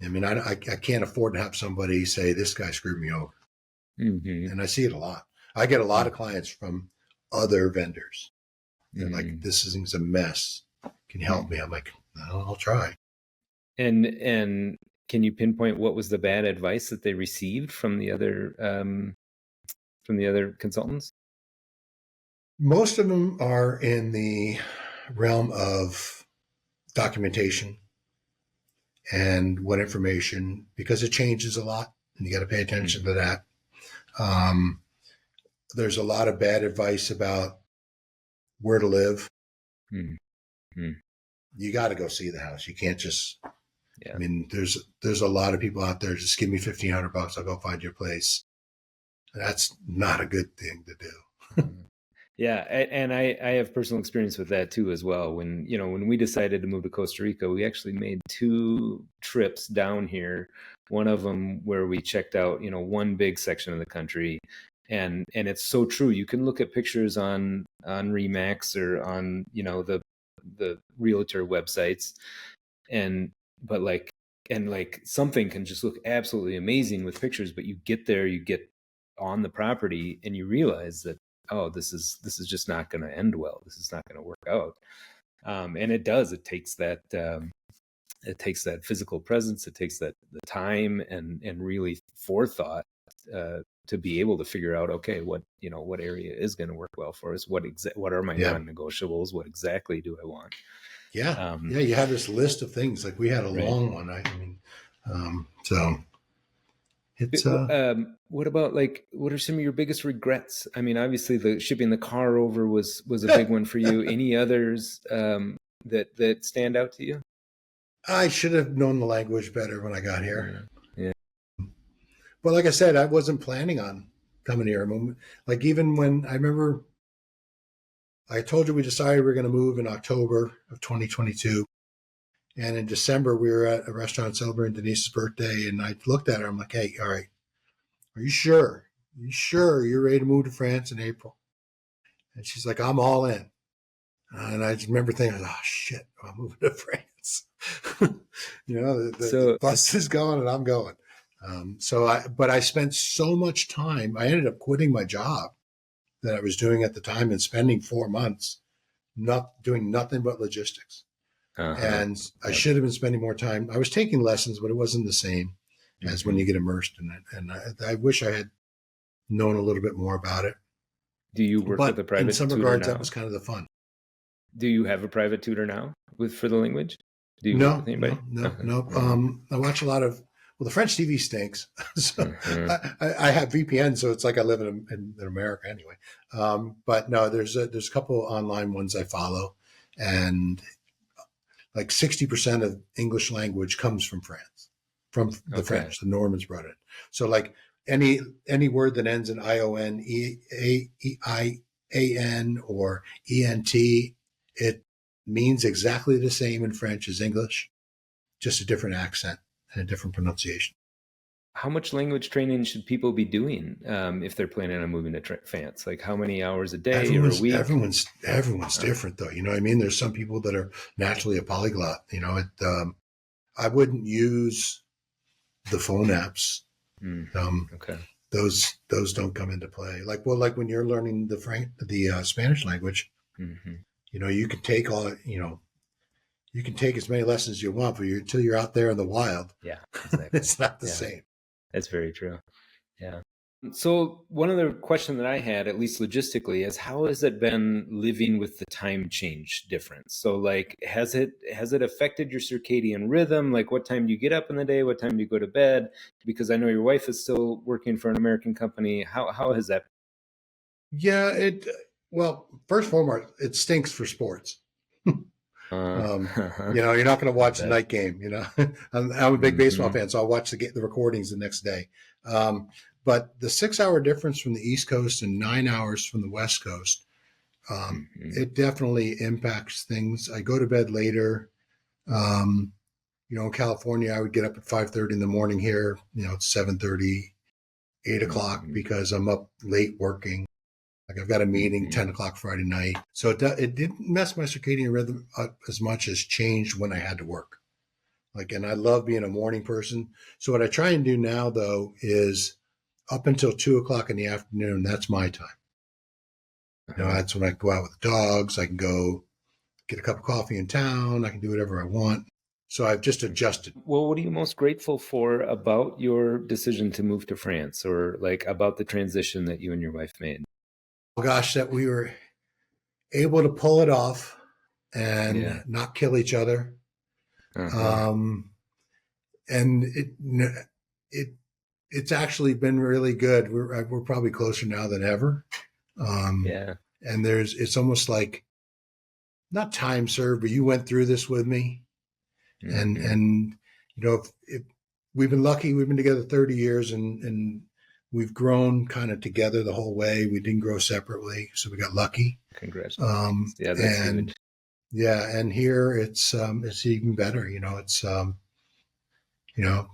I mean, I can't afford to have somebody say this guy screwed me over. And I see it a lot. I get a lot of clients from other vendors. They're like, this thing's a mess. Can you help me? I'm like, no, I'll try.
And can you pinpoint what was the bad advice that they received from the other consultants?
Most of them are in the realm of documentation and what information, because it changes a lot and you got to pay attention to that. There's a lot of bad advice about where to live. You got to go see the house. You can't just, I mean, there's a lot of people out there, just give me $1,500, I'll go find your place. That's not a good thing to do.
Yeah. And I have personal experience with that too, as well. When we decided to move to Costa Rica, we actually made 2 trips down here. One of them where we checked out, one big section of the country. And it's so true. You can look at pictures on Remax or on, the realtor websites, but something can just look absolutely amazing with pictures, but you get there, you get on the property and you realize that, oh, this is just not going to end well. This is not going to work out. And it does. It takes that physical presence. It takes that the time and really forethought to be able to figure out, okay, what area is going to work well for us. What are my non-negotiables? What exactly do I want?
Yeah.
Um,
Yeah. You had this list of things. Like we had a
right.
long one. I mean, so it's,
What about like what are some of your biggest regrets? I mean, obviously the shipping the car over was a big one for you. Any others that stand out to you?
I should have known the language better when I got here.
Yeah.
But like I said, I wasn't planning on coming here. I mean, like even when I remember I told you we decided we were going to move in October of 2022. And in December, we were at a restaurant celebrating Denise's birthday. And I looked at her. I'm like, hey, all right, are you sure? Are you sure you're ready to move to France in April? And she's like, I'm all in. And I just remember thinking, oh, shit, I'm moving to France. The bus is going and I'm going. But I spent so much time. I ended up quitting my job that I was doing at the time and spending 4 months not doing nothing but logistics. And I should have been spending more time. I was taking lessons, but it wasn't the same as when you get immersed in it. And I wish I had known a little bit more about it.
Do you work with a private tutor now?
In some regards, that was kind of the fun.
Do you have a private tutor now for the language? Do you work with anybody?
No. I watch a lot of, the French TV stinks. So I have VPN, so it's like I live in America anyway. But no, there's a couple online ones I follow, and like 60% of English language comes from France, from the French. The Normans brought it. So like any word that ends in ION, EIAN, or ENT, it means exactly the same in French as English, just a different accent and a different pronunciation.
How much language training should people be doing if they're planning on moving to France? Like how many hours a day or a week?
Everyone's different, though. You know what I mean? There's some people that are naturally a polyglot. You know, I wouldn't use the phone apps. Those don't come into play. Like when you're learning the Spanish language, you know, you can take you can take as many lessons as you want, but until you're out there in the wild, exactly. It's not the same.
That's very true. Yeah. So one other question that I had, at least logistically, is how has it been living with the time change difference? So like, has it affected your circadian rhythm? Like what time do you get up in the day? What time do you go to bed? Because I know your wife is still working for an American company. How has that?
Yeah, well, first and foremost, it stinks for sports. You know, you're not going to watch the night game. You know, I'm a big baseball fan, so I'll watch the recordings the next day. But the 6-hour difference from the East Coast and 9 hours from the West Coast, it definitely impacts things. I go to bed later. You know, in California, I would get up at 5:30 in the morning here. You know, it's 7:30, 8 o'clock because I'm up late working. Like I've got a meeting 10 o'clock Friday night. So it didn't mess my circadian rhythm up as much as changed when I had to work. Like, and I love being a morning person. So what I try and do now, though, is up until 2 o'clock in the afternoon, that's my time. You know, that's when I go out with the dogs. I can go get a cup of coffee in town. I can do whatever I want. So I've just adjusted.
Well, what are you most grateful for about your decision to move to France, or like about the transition that you and your wife made?
Oh, gosh, that we were able to pull it off and not kill each other. And it's actually been really good. We're probably closer now than ever. And it's almost like not time served, but you went through this with me. And you know, if we've been lucky, we've been together 30 years and we've grown kind of together the whole way. We didn't grow separately, so we got lucky.
Congratulations! Yeah, that's huge.
Yeah, and here it's even better. You know, it's you know,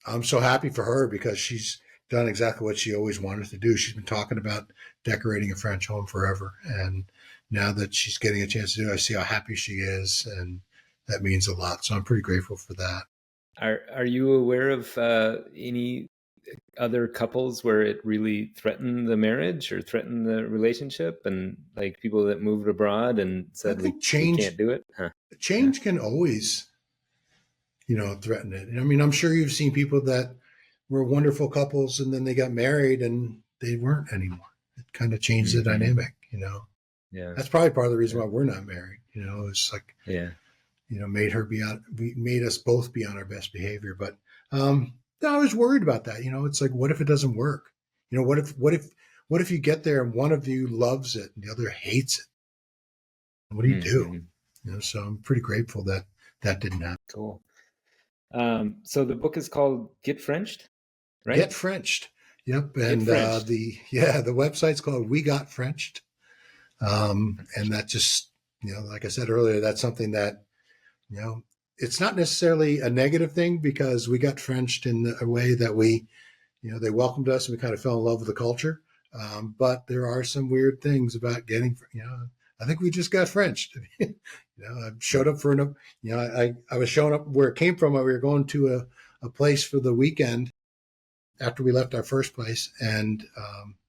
I'm so happy for her because she's done exactly what she always wanted to do. She's been talking about decorating a French home forever, and now that she's getting a chance to do it, I see how happy she is, and that means a lot. So I'm pretty grateful for that.
Are you aware of any other couples where it really threatened the marriage or threatened the relationship, and like people that moved abroad and said we can't do it?
Change can always, you know, threaten it. I mean, I'm sure you've seen people that were wonderful couples and then they got married and they weren't anymore. It kind of changed the dynamic, you know.
Yeah.
That's probably part of the reason why we're not married. It's like,
Yeah.
made us both be on our best behavior. But I was worried about that. It's like, what if it doesn't work? What if you get there and one of you loves it and the other hates it? What do you do? So I'm pretty grateful that didn't happen.
Cool. So the book is called Get Frenched, right?
Get Frenched. Yep. And the website's called We Got Frenched. And that just, like I said earlier, that's something that, it's not necessarily a negative thing, because we got Frenched in a way that they welcomed us and we kind of fell in love with the culture. But there are some weird things about getting, I think we just got Frenched. I showed up for I was showing up where it came from. We were going to a place for the weekend after we left our first place, and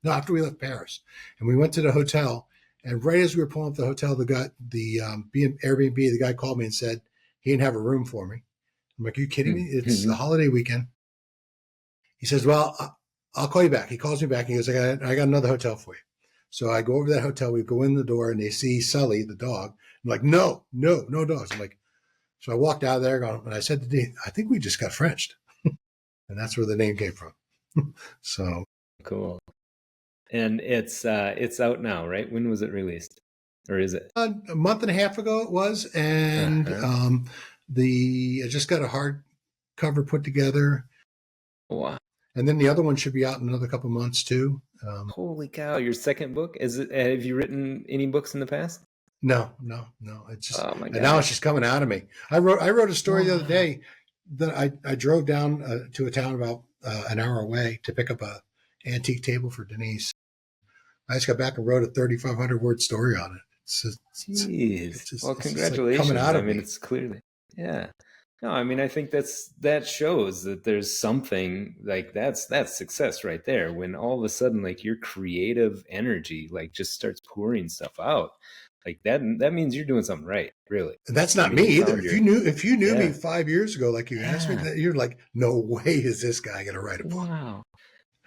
after we left Paris, and we went to the hotel. And right as we were pulling up the hotel, the Airbnb, the guy called me and said he didn't have a room for me. I'm like, are you kidding me? It's the holiday weekend. He says, well, I'll call you back. He calls me back. And he goes, I got another hotel for you. So I go over to that hotel. We go in the door and they see Sully, the dog. I'm like, no dogs. I'm like, so I walked out of there and I said to Dean, I think we just got Frenched. And that's where the name came from. So
cool. And it's out now, right? When was it released, or is it?
A month and a half ago it was, and I just got a hardcover put together.
Wow!
And then the other one should be out in another couple months too.
Holy cow! Your second book is it? Have you written any books in the past?
No. It's just,
oh my God.
And now it's just coming out of me. I wrote a story the other day that I drove down to a town about an hour away to pick up a antique table for Denise. I just got back and wrote a 3,500 word story on it.
Jeez. Well, congratulations.
Coming out of me.
It's clearly, yeah. No, I think that shows that there's something like that's success right there. When all of a sudden, like, your creative energy, like, just starts pouring stuff out, like that means you're doing something right, really.
And that's not me either. If you knew me 5 years ago, like you asked me that, you're like, no way is this guy going to write a book.
Wow.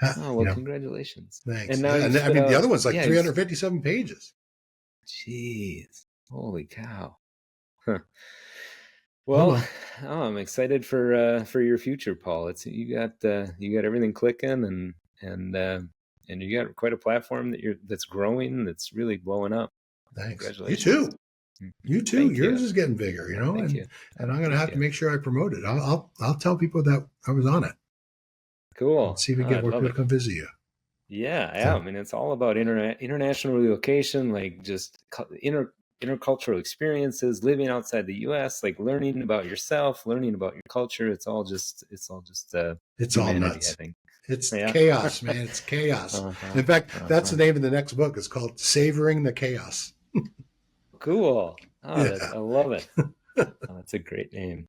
Oh, well, congratulations.
Thanks. And now the other one's like 357 pages.
Jeez. Holy cow. Huh. Well, I'm excited for your future, Paul. It's you got everything clicking, and you got quite a platform that's growing, that's really blowing up.
Thanks.
Congratulations.
You too.
Thank
Yours
you.
is getting bigger,
Thank you.
And I'm going to have to make sure I promote it. I'll tell people that I was on it.
Cool.
See if we get more people to come visit you.
Yeah. It's all about international relocation, like just intercultural experiences, living outside the U.S., like learning about yourself, learning about your culture. It's all nuts.
I think it's chaos, man. It's chaos. In fact, that's the name of the next book. It's called Savoring the Chaos.
Cool. I love it. That's a great name.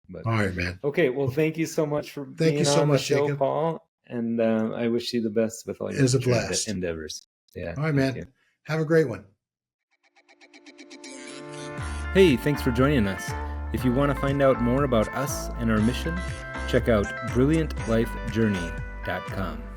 But,
all right, man.
Okay, well, thank you so much for being on the show, Jacob. Paul. And I wish you the best with all your endeavors. Yeah.
All right, man. Have a great one.
Hey, thanks for joining us. If you want to find out more about us and our mission, check out brilliantlifejourney.com.